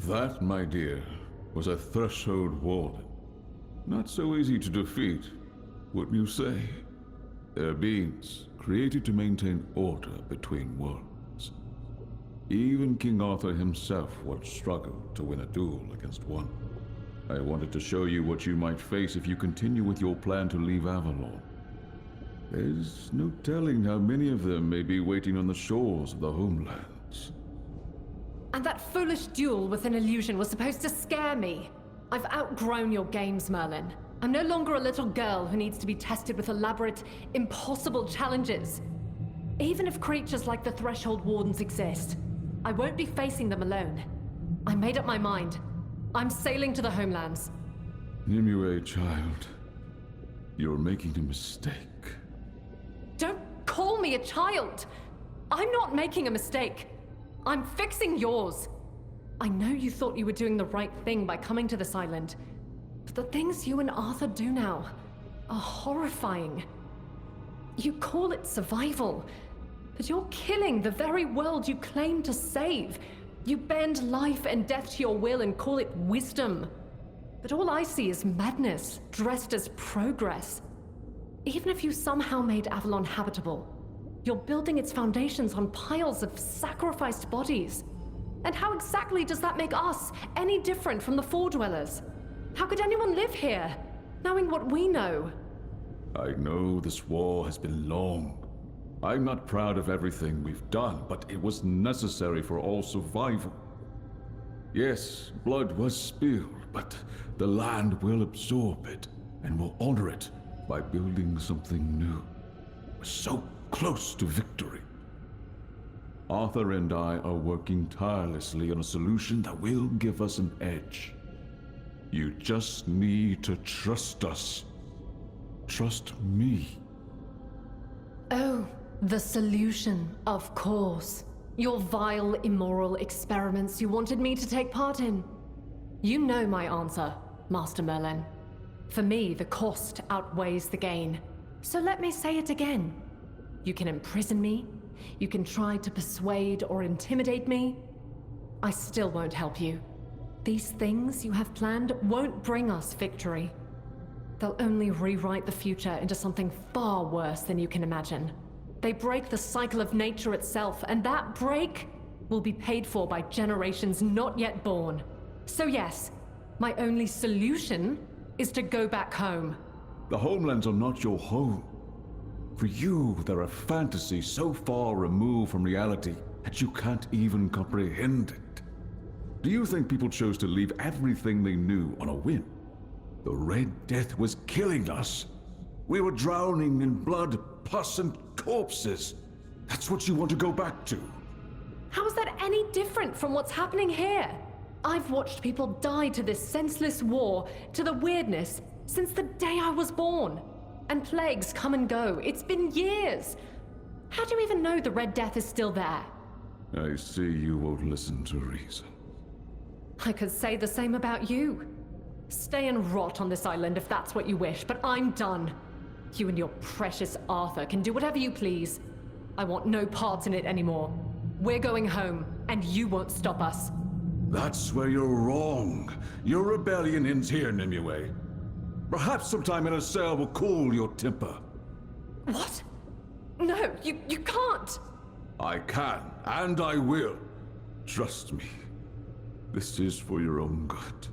That, my dear, was a threshold warden. Not so easy to defeat, wouldn't you say? They're beings created to maintain order between worlds. Even King Arthur himself would struggle to win a duel against one. I wanted to show you what you might face if you continue with your plan to leave Avalon. There's no telling how many of them may be waiting on the shores of the homelands. And that foolish duel with an illusion was supposed to scare me. I've outgrown your games, Merlin. I'm no longer a little girl who needs to be tested with elaborate, impossible challenges. Even if creatures like the Threshold Wardens exist, I won't be facing them alone. I made up my mind. I'm sailing to the homelands. Nimue, child. You're making a mistake. Don't call me a child! I'm not making a mistake. I'm fixing yours. I know you thought you were doing the right thing by coming to this island, but the things you and Arthur do now are horrifying. You call it survival, but you're killing the very world you claim to save. You bend life and death to your will and call it wisdom. But all I see is madness, dressed as progress. Even if you somehow made Avalon habitable, you're building its foundations on piles of sacrificed bodies. And how exactly does that make us any different from the Four Dwellers? How could anyone live here, knowing what we know? I know this war has been long. I'm not proud of everything we've done, but it was necessary for all survival. Yes, blood was spilled, but the land will absorb it and will honor it by building something new. We're so close to victory. Arthur and I are working tirelessly on a solution that will give us an edge. You just need to trust us. Trust me. Oh, the solution, of course. Your vile, immoral experiments you wanted me to take part in. You know my answer, Master Merlin. For me, the cost outweighs the gain. So let me say it again. You can imprison me, you can try to persuade or intimidate me. I still won't help you. These things you have planned won't bring us victory. They'll only rewrite the future into something far worse than you can imagine. They break the cycle of nature itself, and that break will be paid for by generations not yet born. So yes, my only solution is to go back home. The homelands are not your home. For you, they're a fantasy so far removed from reality that you can't even comprehend it. Do you think people chose to leave everything they knew on a whim? The Red Death was killing us. We were drowning in blood, pus, and corpses. That's what you want to go back to? How is that any different from what's happening here? I've watched people die to this senseless war, to the weirdness, since the day I was born. And plagues come and go. It's been years. How do you even know the Red Death is still there? I see you won't listen to reason. I could say the same about you. Stay and rot on this island if that's what you wish, but I'm done. You and your precious Arthur can do whatever you please. I want no parts in it anymore. We're going home, and you won't stop us. That's where you're wrong. Your rebellion ends here, Nimue. Perhaps sometime in a cell will cool your temper. What? No, you can't! I can, and I will. Trust me. This is for your own good.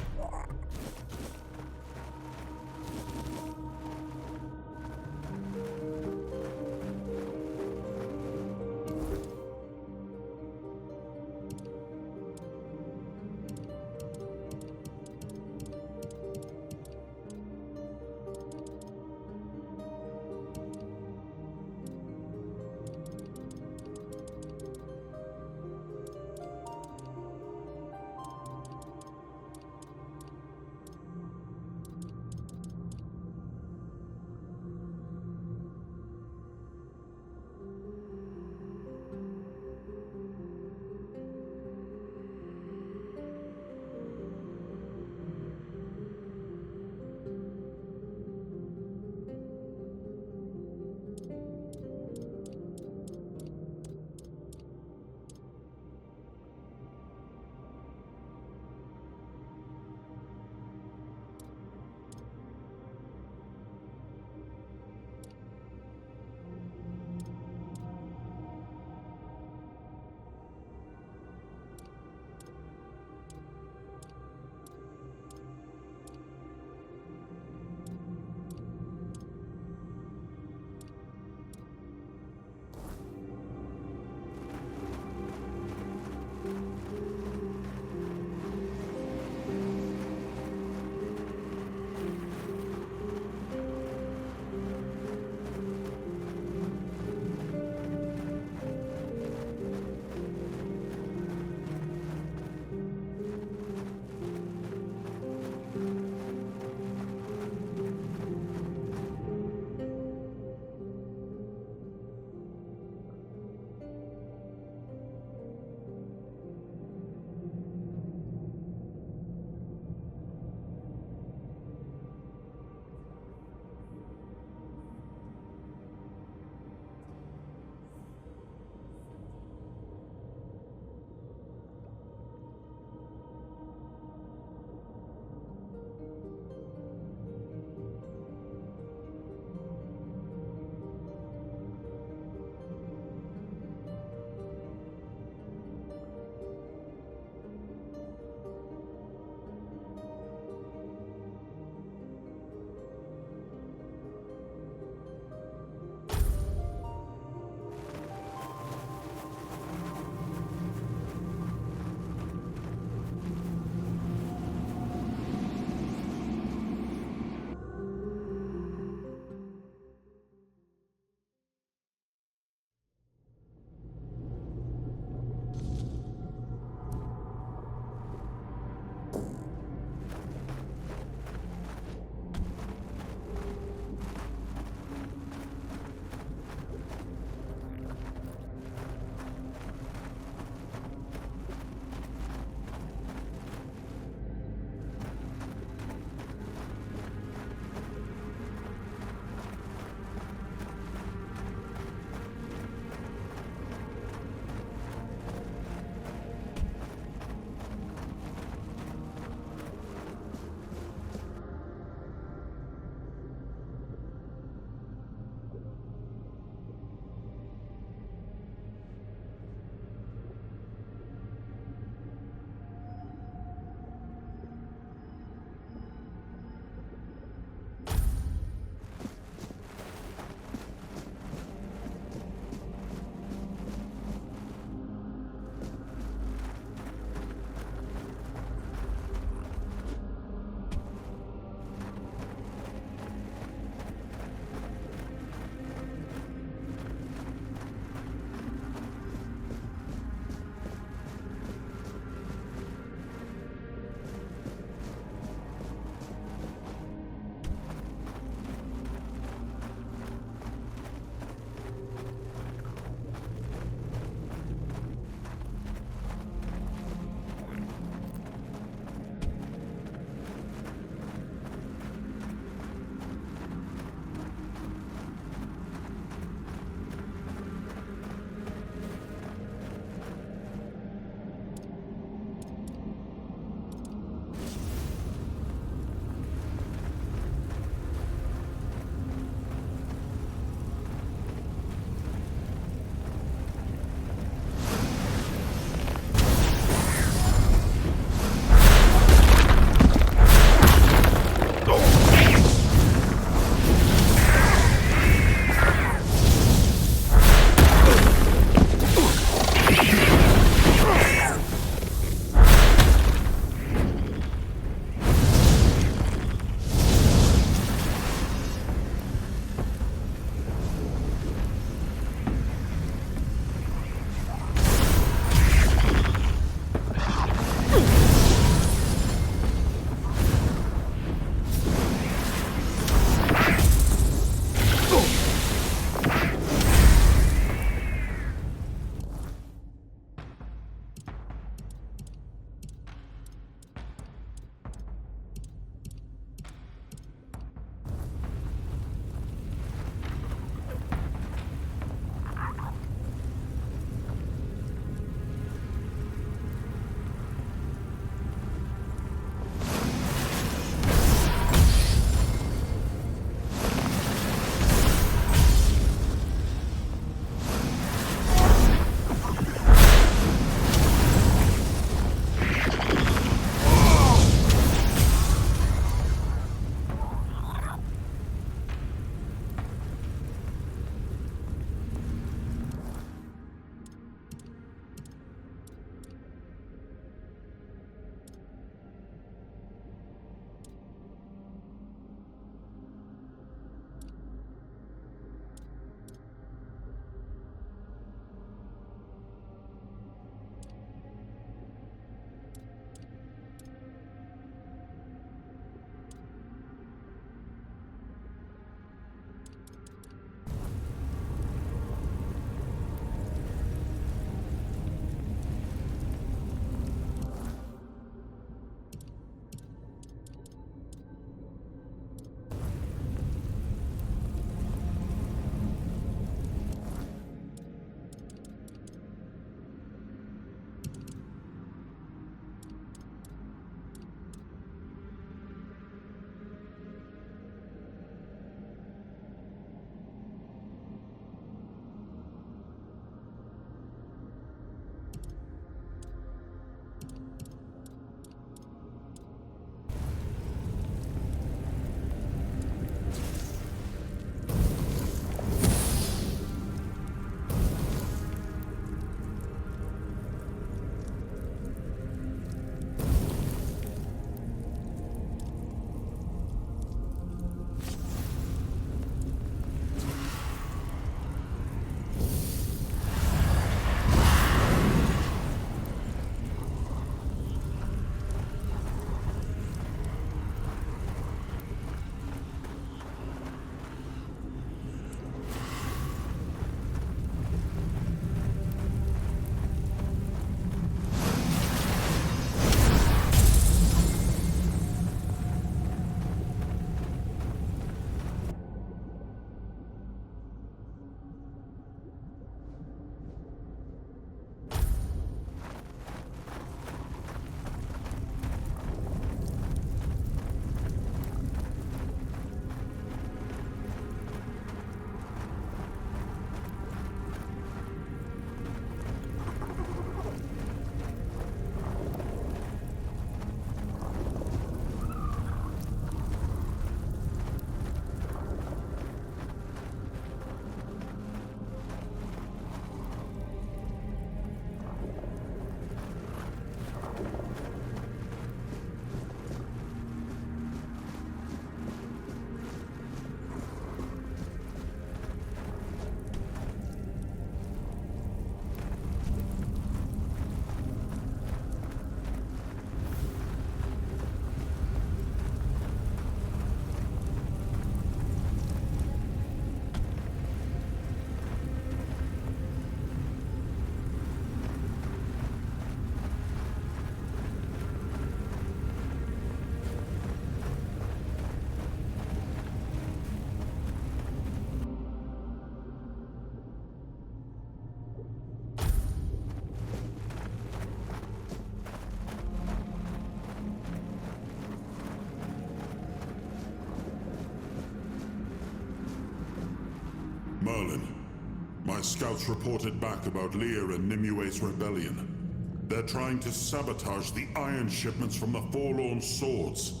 my scouts reported back about Lear and Nimue's rebellion. They're trying to sabotage the iron shipments from the Forlorn Swords.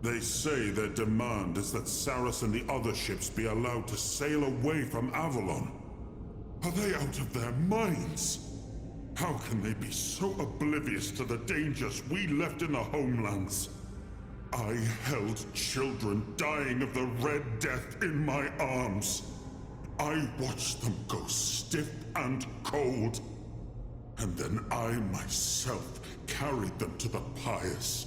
They say their demand is that Saras and the other ships be allowed to sail away from Avalon. Are they out of their minds? How can they be so oblivious to the dangers we left in the homelands? I held children dying of the Red Death in my arms. I watched them go stiff and cold. And then I myself carried them to the Pious.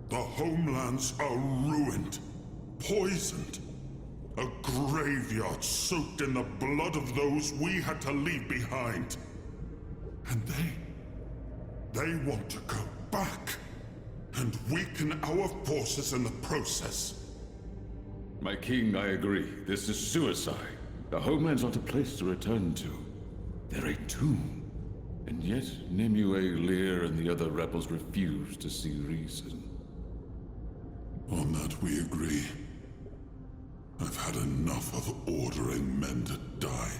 The homelands are ruined, poisoned. A graveyard soaked in the blood of those we had to leave behind. And they want to go back and weaken our forces in the process. My king, I agree. This is suicide. The homeland's not a place to return to. They're a tomb. And yet, Nimue, Lear, and the other rebels refuse to see reason. On that we agree. I've had enough of ordering men to die.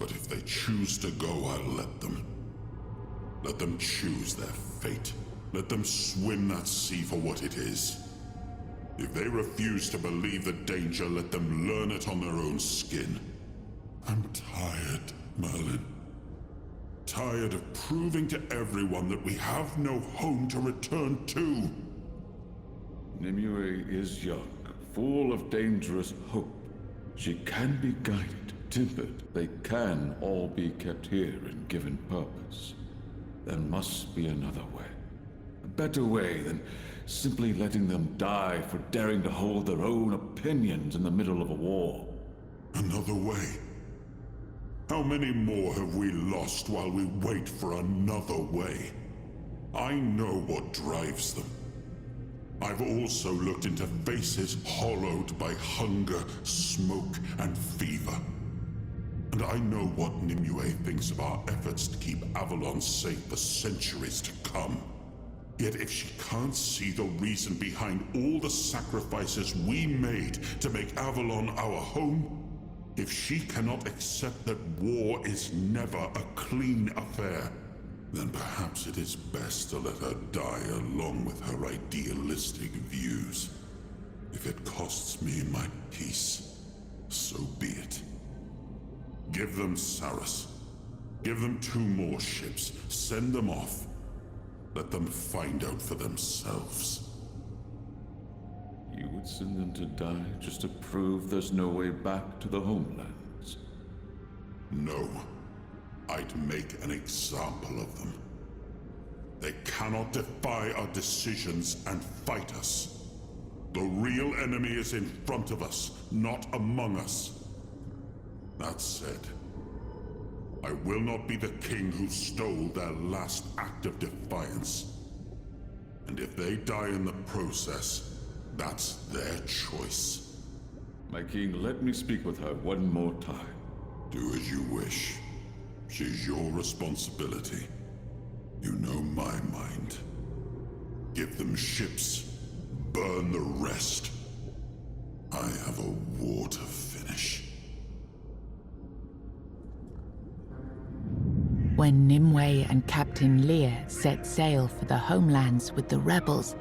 But if they choose to go, I'll let them. Let them choose their fate. Let them swim that sea for what it is. If they refuse to believe the danger, let them learn it on their own skin. I'm tired, Merlin. Tired of proving to everyone that we have no home to return to. Nimue is young, full of dangerous hope. She can be guided, tempered. They can all be kept here and given purpose. There must be another way. A better way than simply letting them die for daring to hold their own opinions in the middle of a war. Another way? How many more have we lost while we wait for another way? I know what drives them. I've also looked into faces hollowed by hunger, smoke, and fever. And I know what Nimue thinks of our efforts to keep Avalon safe for centuries to come. Yet if she can't see the reason behind all the sacrifices we made to make Avalon our home, if she cannot accept that war is never a clean affair, then perhaps it is best to let her die along with her idealistic views. If it costs me my peace, so be it. Give them Saras. Give them 2 more ships. Send them off. Let them find out for themselves. You would send them to die just to prove there's no way back to the homelands? No. I'd make an example of them. They cannot defy our decisions and fight us. The real enemy is in front of us, not among us. That said, I will not be the king who stole their last act of defiance. And if they die in the process, that's their choice. My king, let me speak with her one more time. Do as you wish. She's your responsibility. You know my mind. Give them ships. Burn the rest. I have a war to finish. When Nimue and Captain Lear set sail for the homelands with the rebels,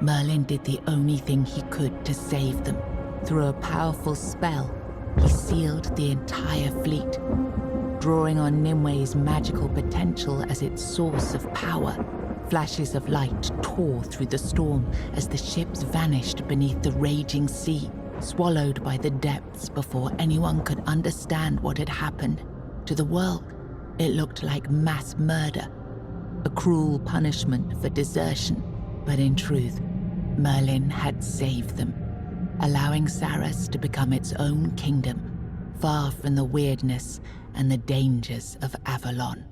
Merlin did the only thing he could to save them. Through a powerful spell, he sealed the entire fleet. Drawing on Nimue's magical potential as its source of power, flashes of light tore through the storm as the ships vanished beneath the raging sea, swallowed by the depths before anyone could understand what had happened. To the world, it looked like mass murder, a cruel punishment for desertion. But in truth, Merlin had saved them, allowing Saras to become its own kingdom, far from the weirdness and the dangers of Avalon.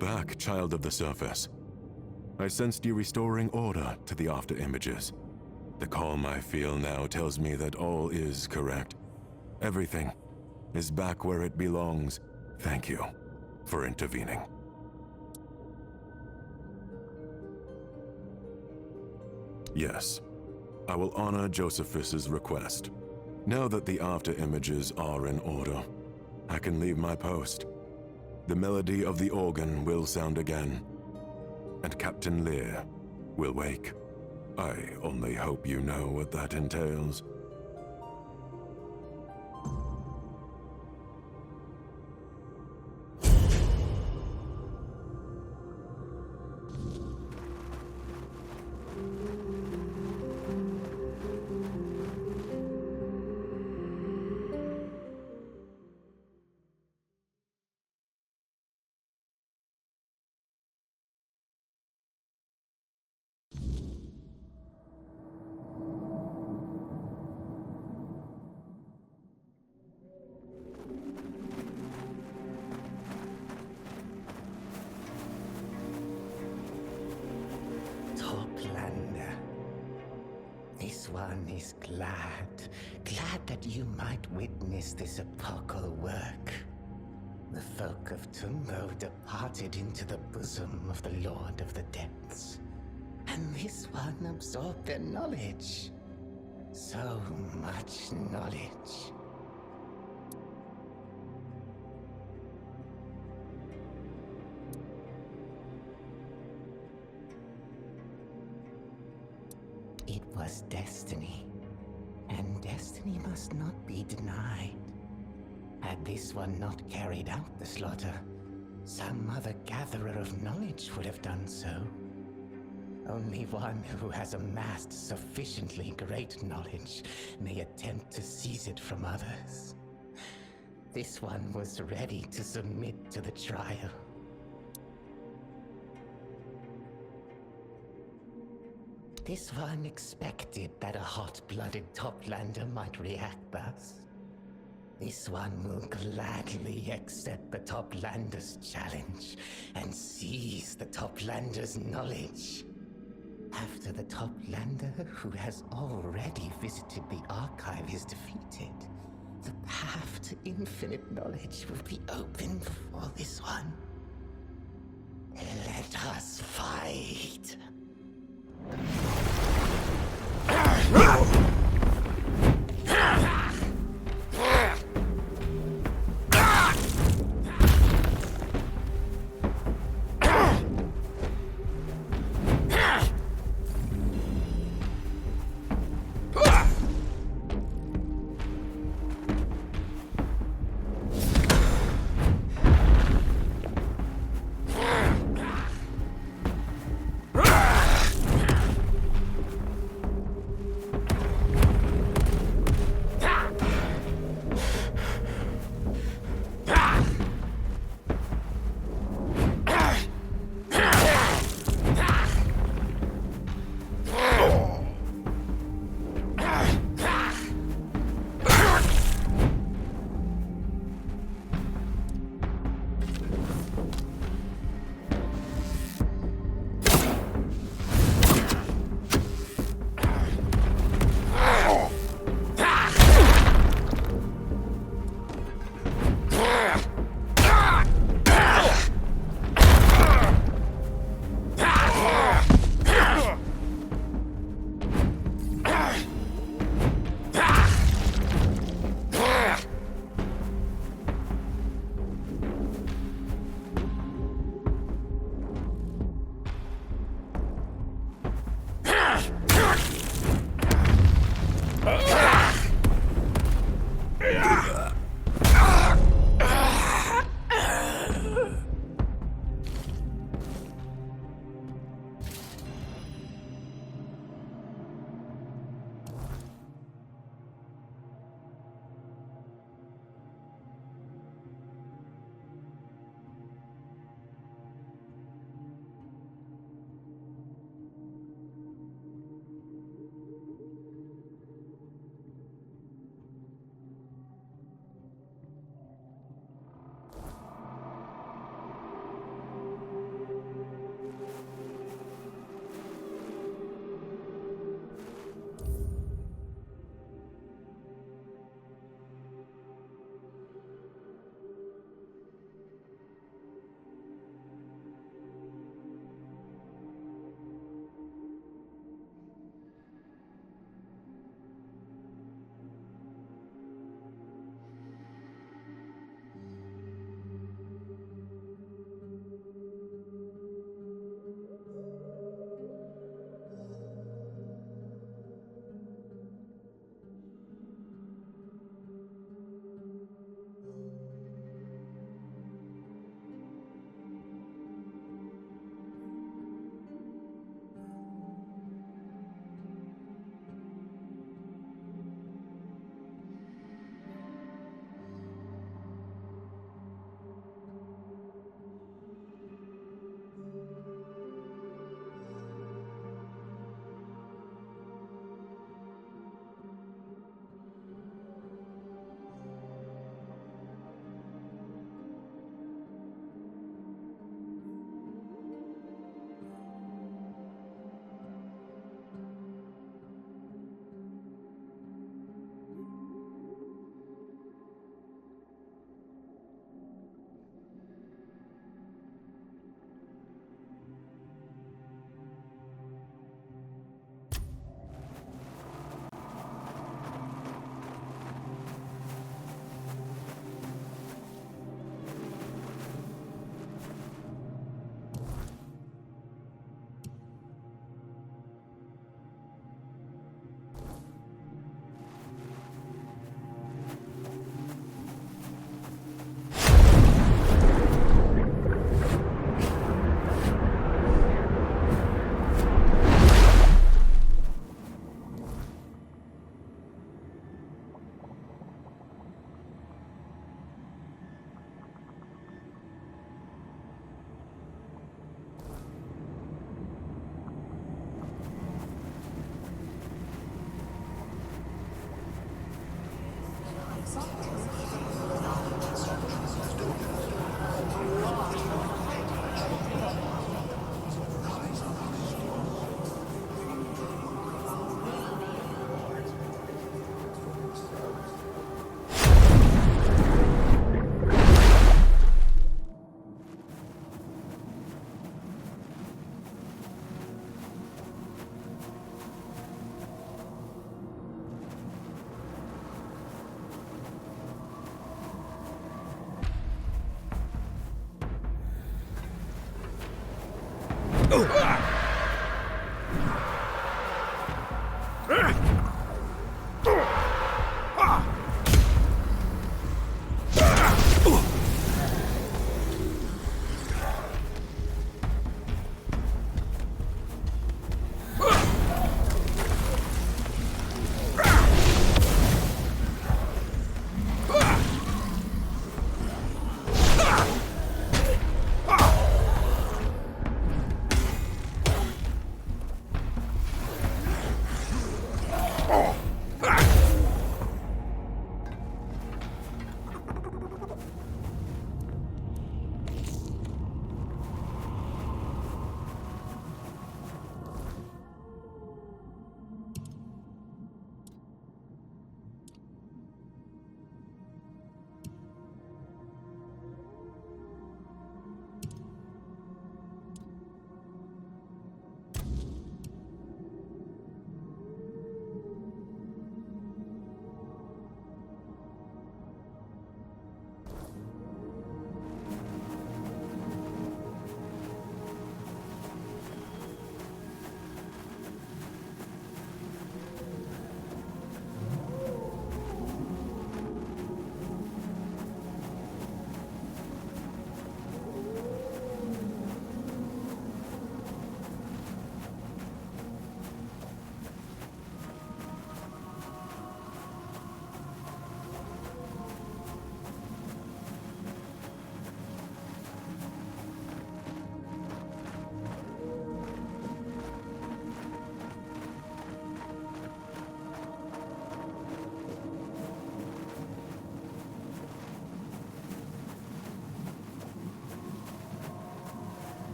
back, child of the surface. I sensed you restoring order to the after images. The calm I feel now tells me that all is correct. Everything is back where it belongs. Thank you for intervening. Yes, I will honor Josephus's request. Now that the after images are in order, I can leave my post. The melody of the organ will sound again, and Captain Lear will wake. I only hope you know what that entails. Toplander. This one is glad that you might witness this epochal work. The folk of Tumbo departed into the bosom of the Lord of the Depths, and this one absorbed their knowledge. So much knowledge. It was destiny, and destiny must not be denied. Had this one not carried out the slaughter, some other gatherer of knowledge would have done so. Only one who has amassed sufficiently great knowledge may attempt to seize it from others. This one was ready to submit to the trial. This one expected that a hot-blooded Toplander might react thus. This one will gladly accept the Toplander's challenge and seize the Toplander's knowledge. After the Toplander who has already visited the archive is defeated, the path to infinite knowledge will be open for this one. Let us fight.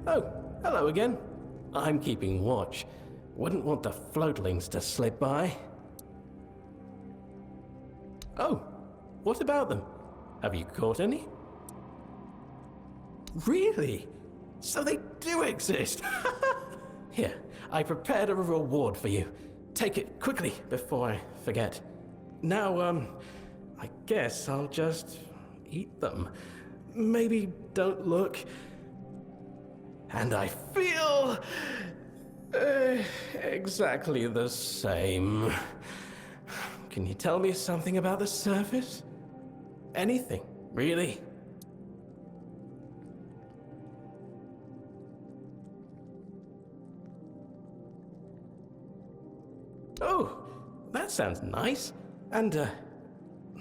Oh, hello again. I'm keeping watch. Wouldn't want the floatlings to slip by. Oh, what about them? Have you caught any? Really? So they do exist! Here, I prepared a reward for you. Take it quickly before I forget. Now, I guess I'll just eat them. Maybe don't look. And I feel exactly the same. Can you tell me something about the surface? Anything, really? Oh, that sounds nice. And,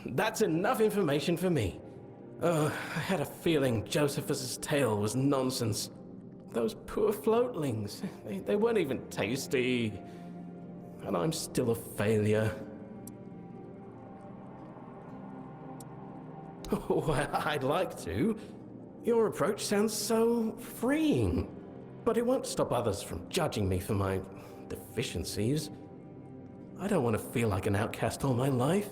that's enough information for me. I had a feeling Josephus's tale was nonsense. Those poor floatlings, they weren't even tasty. And I'm still a failure. Well, I'd like to. Your approach sounds so freeing. But it won't stop others from judging me for my deficiencies. I don't want to feel like an outcast all my life.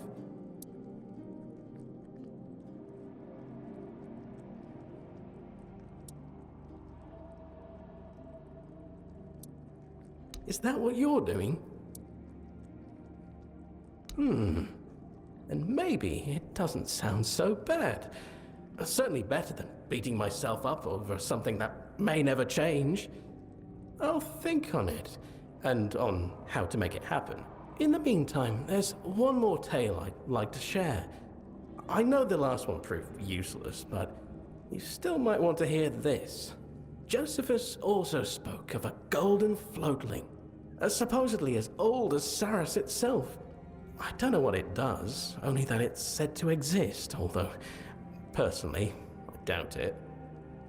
Is that what you're doing? And maybe it doesn't sound so bad. Certainly better than beating myself up over something that may never change. I'll think on it, and on how to make it happen. In the meantime, there's one more tale I'd like to share. I know the last one proved useless, but you still might want to hear this. Josephus also spoke of a golden floatling, supposedly as old as Saras itself. I don't know what it does, only that it's said to exist, although, personally, I doubt it.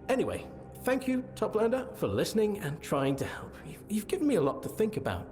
Anyway, thank you, Toplander, for listening and trying to help. You've given me a lot to think about.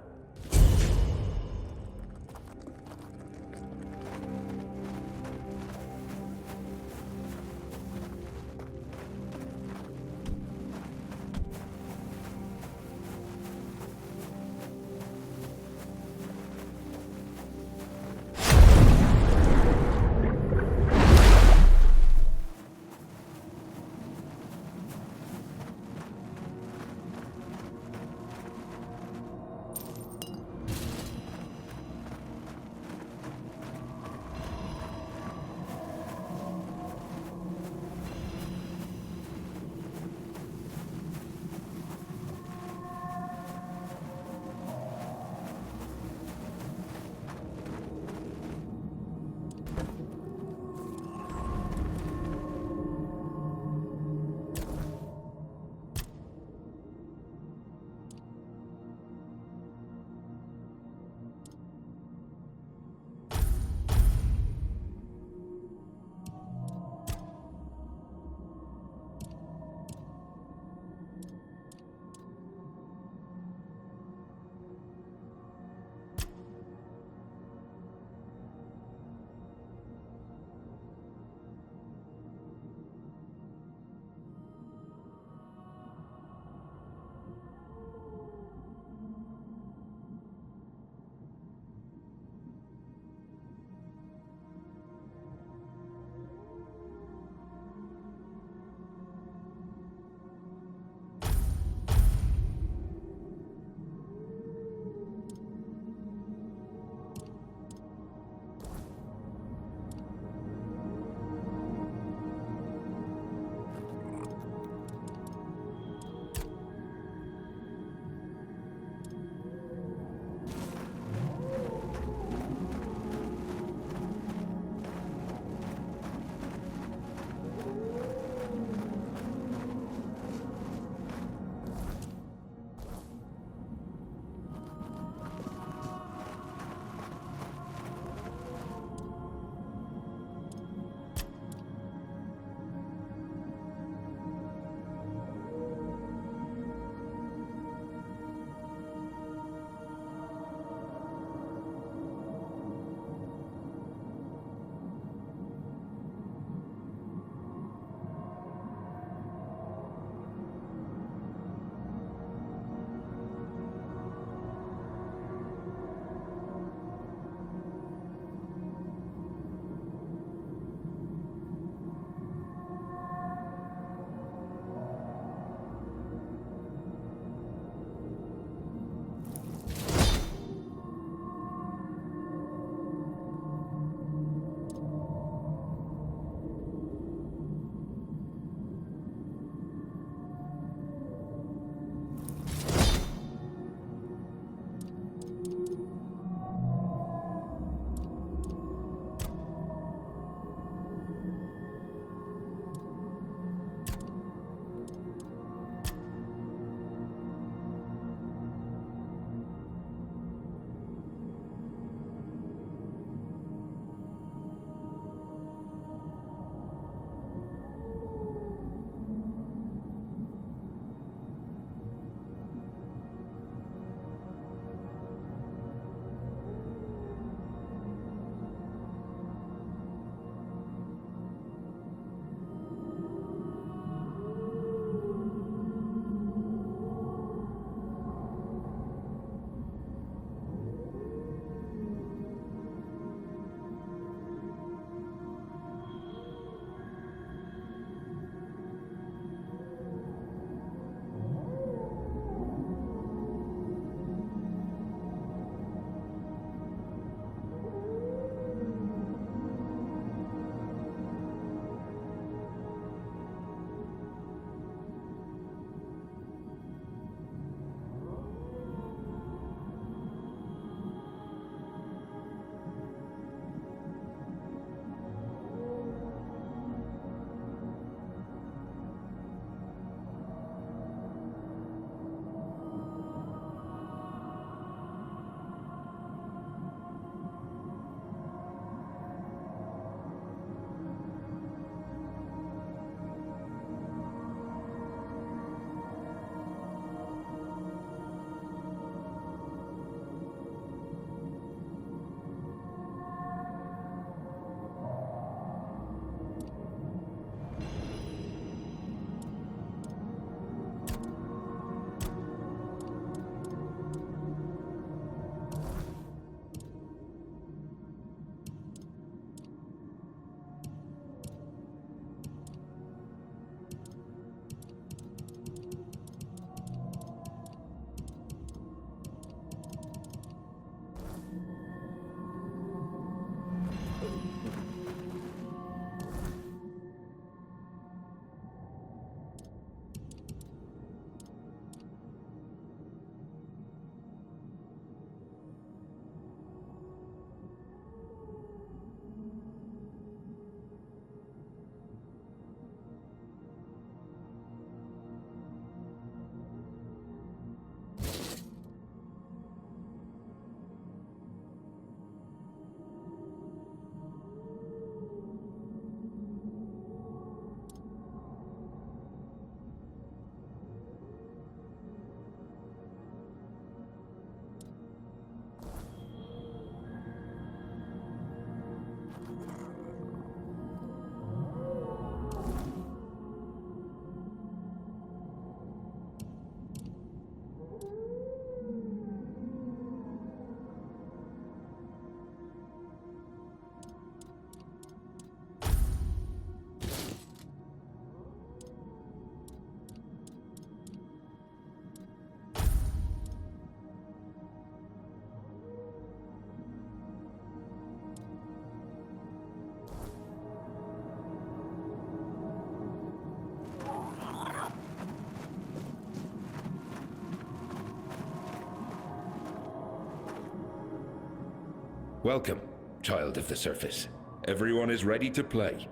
Welcome, child of the surface. Everyone is ready to play.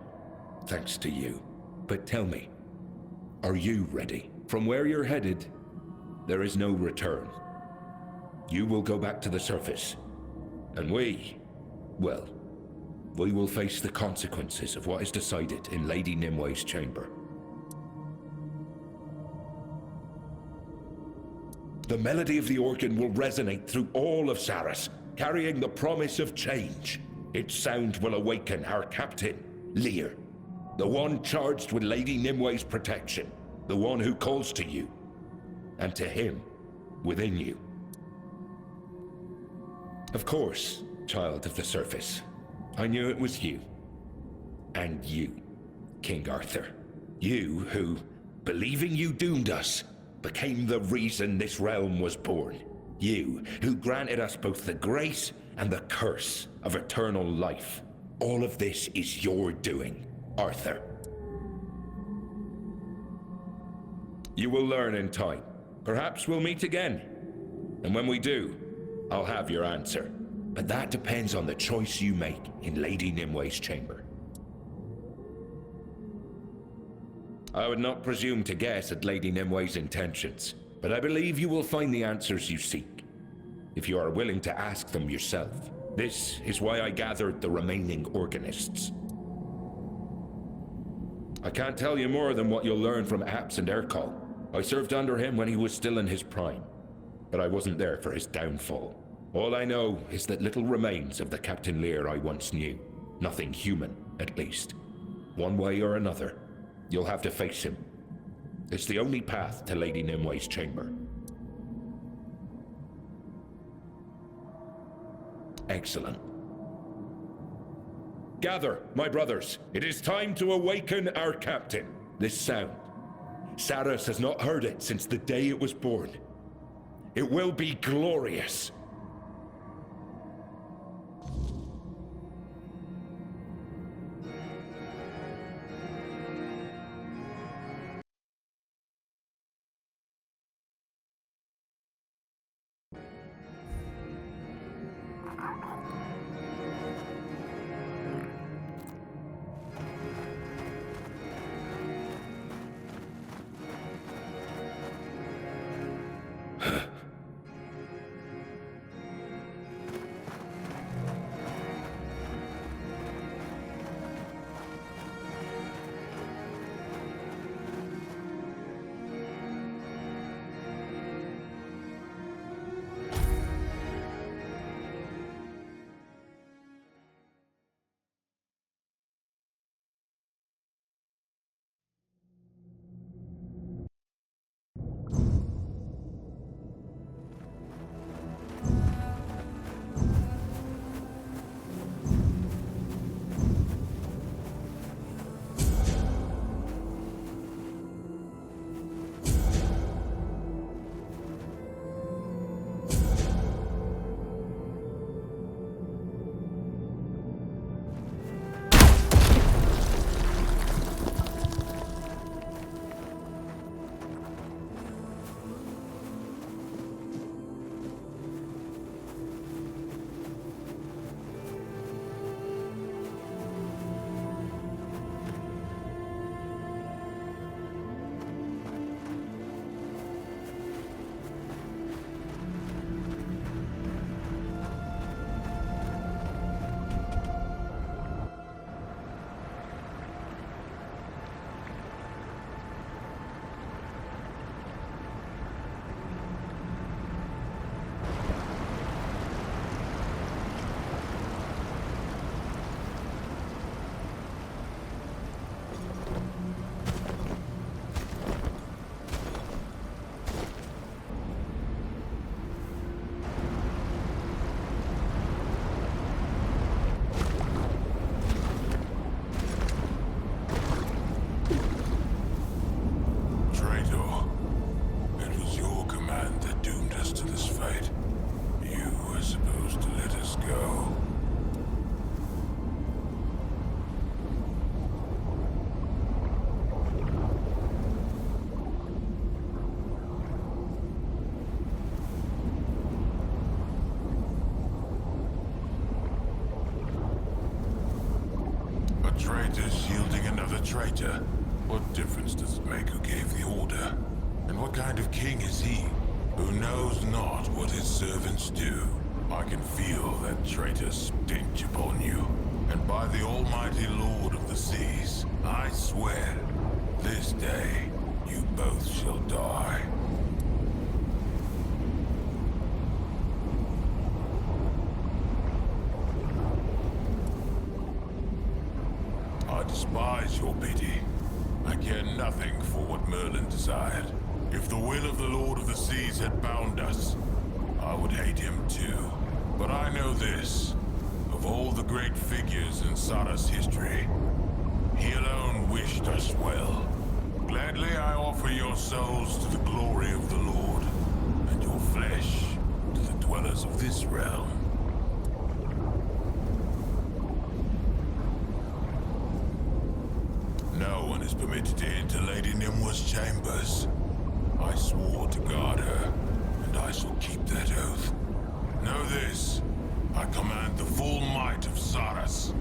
Thanks to you. But tell me, are you ready? From where you're headed, there is no return. You will go back to the surface. And we will face the consequences of what is decided in Lady Nimwe's chamber. The melody of the organ will resonate through all of Saras, carrying the promise of change. Its sound will awaken our captain, Lear, the one charged with Lady Nimwe's protection, the one who calls to you, and to him within you. Of course, child of the surface, I knew it was you. And you, King Arthur. You who, believing you doomed us, became the reason this realm was born. You who granted us both the grace and the curse of eternal life. All of this is your doing, Arthur. You will learn in time. Perhaps we'll meet again. And when we do, I'll have your answer. But that depends on the choice you make in Lady Nimwe's chamber. I would not presume to guess at Lady Nimwe's intentions, but I believe you will find the answers you seek, if you are willing to ask them yourself. This is why I gathered the remaining organists. I can't tell you more than what you'll learn from Apps and Ercol. I served under him when he was still in his prime, but I wasn't there for his downfall. All I know is that little remains of the Captain Lear I once knew. Nothing human, at least. One way or another, you'll have to face him. It's the only path to Lady Nimwe's chamber. Excellent. Gather, my brothers. It is time to awaken our captain. This sound. Saras has not heard it since the day it was born. It will be glorious. traitor, what difference does it make who gave the order? And what kind of king is he, who knows not what his servants do? I can feel that traitor's stench upon you. And by the almighty Lord of the Seas, I swear, this day you both shall die. I despise your pity. I care nothing for what Merlin desired. If the will of the Lord of the Seas had bound us, I would hate him too. But I know this. Of all the great figures in Sara's history, he alone wished us well. Gladly I offer your souls to the glory of the Lord, and your flesh to the dwellers of this realm. No one is permitted to enter Lady Nimwa's chambers. I swore to guard her, and I shall keep that oath. Know this, I command the full might of Saras.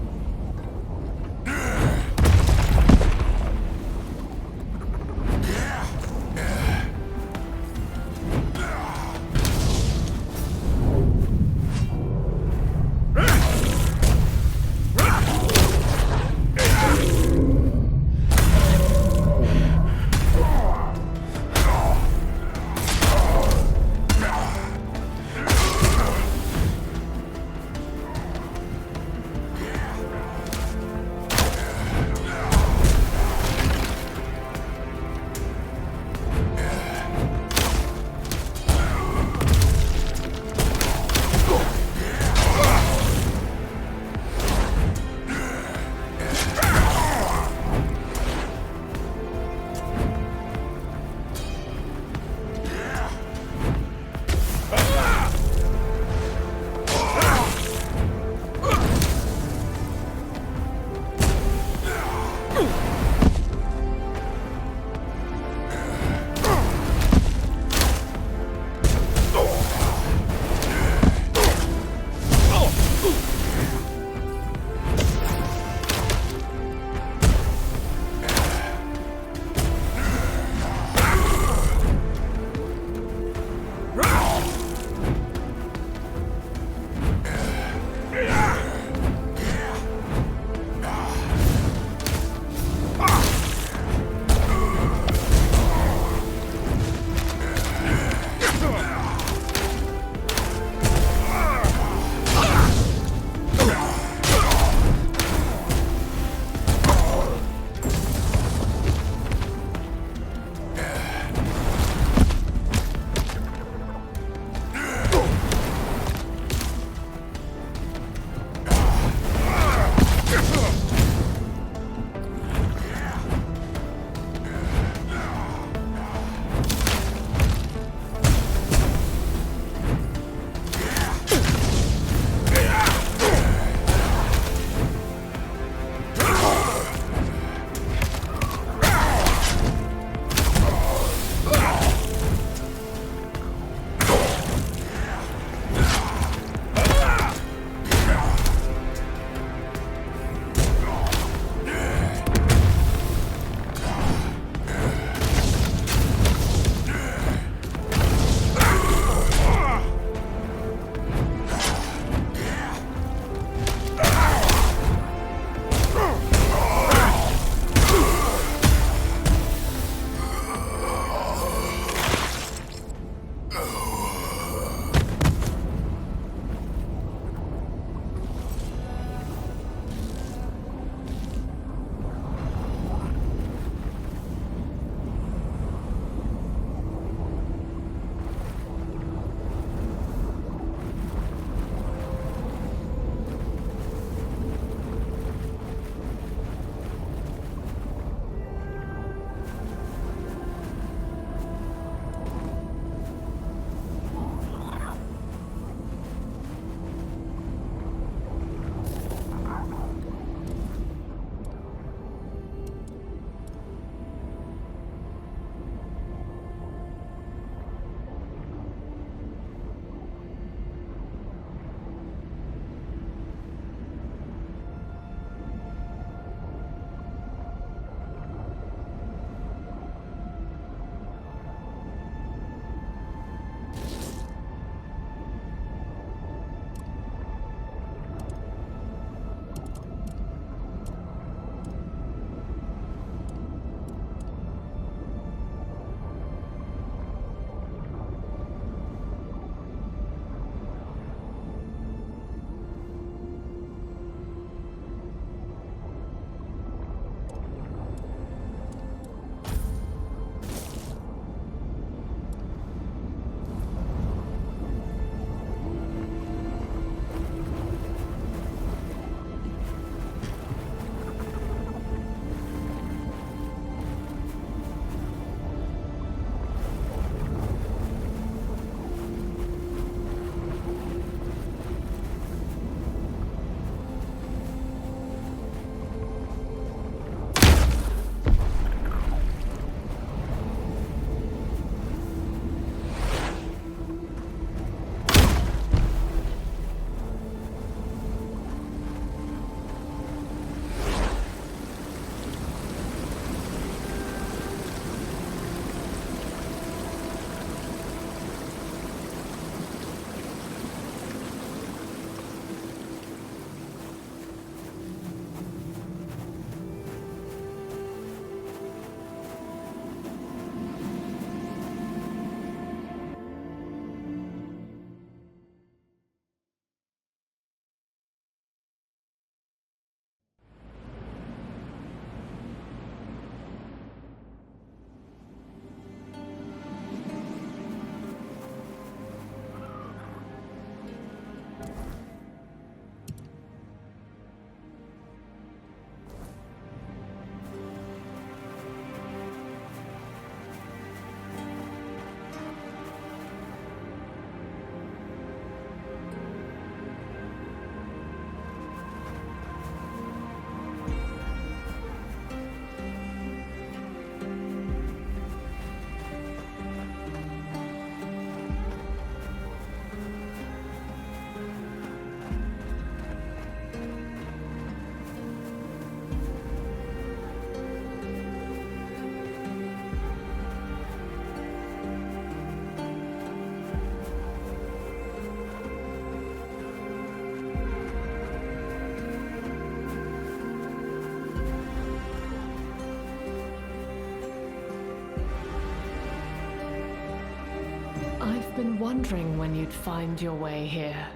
I've been wondering when you'd find your way here.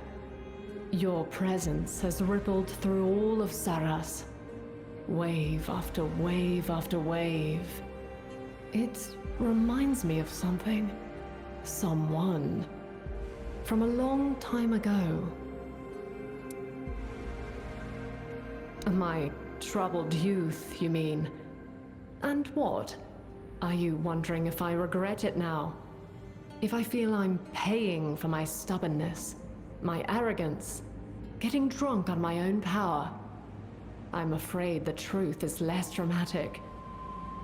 Your presence has rippled through all of Saras. Wave after wave after wave. It reminds me of something. Someone. From a long time ago. My troubled youth, you mean? And what? Are you wondering if I regret it now? If I feel I'm paying for my stubbornness, my arrogance, getting drunk on my own power? I'm afraid the truth is less dramatic.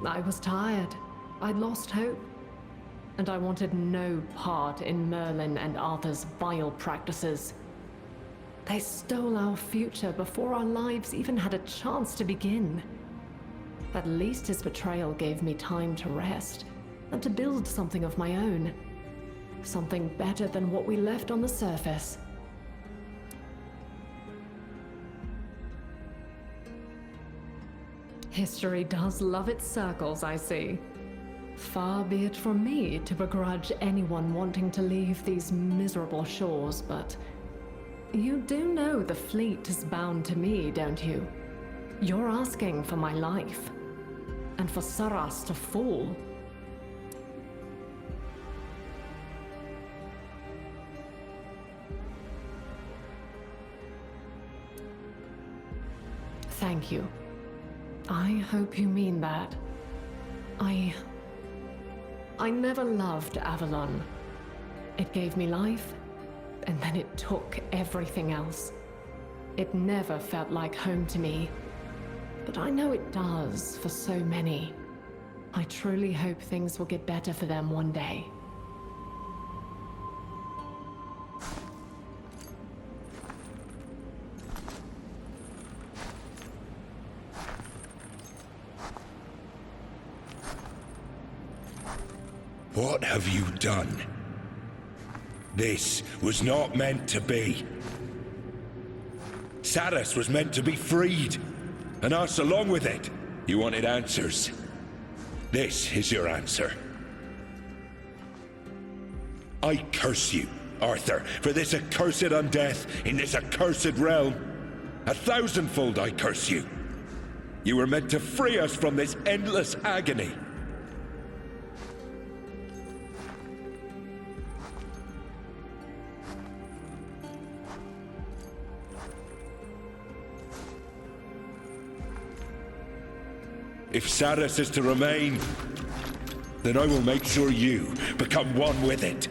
I was tired. I'd lost hope. And I wanted no part in Merlin and Arthur's vile practices. They stole our future before our lives even had a chance to begin. At least his betrayal gave me time to rest and to build something of my own. Something better than what we left on the surface. History does love its circles, I see. Far be it from me to begrudge anyone wanting to leave these miserable shores, but you do know the fleet is bound to me, don't you? You're asking for my life, and for Saras to fall. Thank you. I hope you mean that. I never loved Avalon. It gave me life, and then it took everything else. It never felt like home to me, but I know it does for so many. I truly hope things will get better for them one day. What have you done? This was not meant to be. Saras was meant to be freed, and us along with it. You wanted answers. This is your answer. I curse you, Arthur, for this accursed undeath in this accursed realm. 1,000-fold I curse you. You were meant to free us from this endless agony. If Saras is to remain, then I will make sure you become one with it.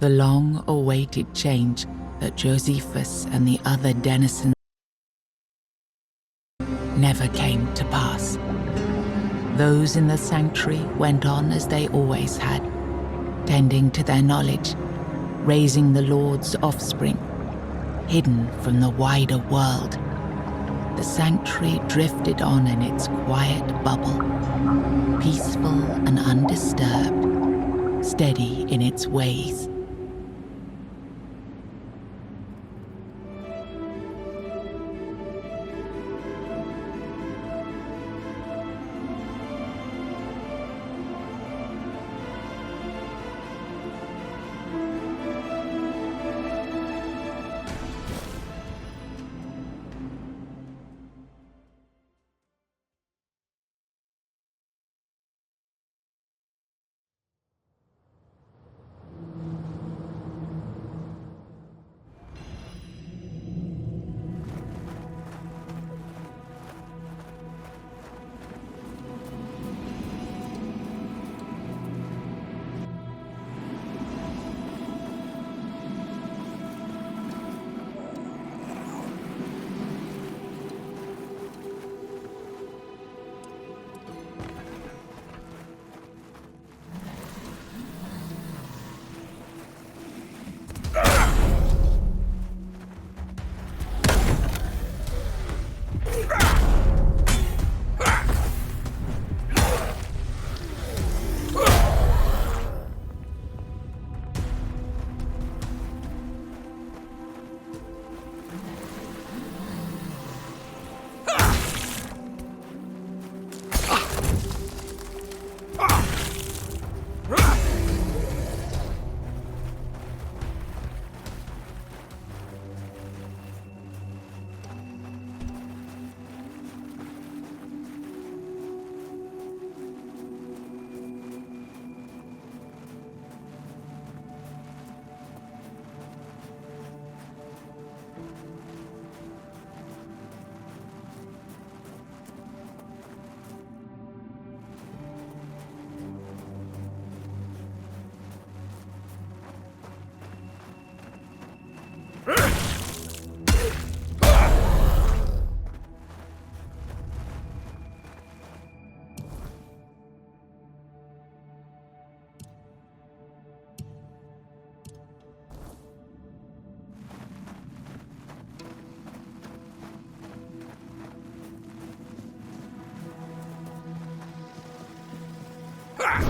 The long-awaited change that Josephus and the other denizens never came to pass. Those in the sanctuary went on as they always had, tending to their knowledge, raising the Lord's offspring, hidden from the wider world. The sanctuary drifted on in its quiet bubble, peaceful and undisturbed, steady in its ways. Ah!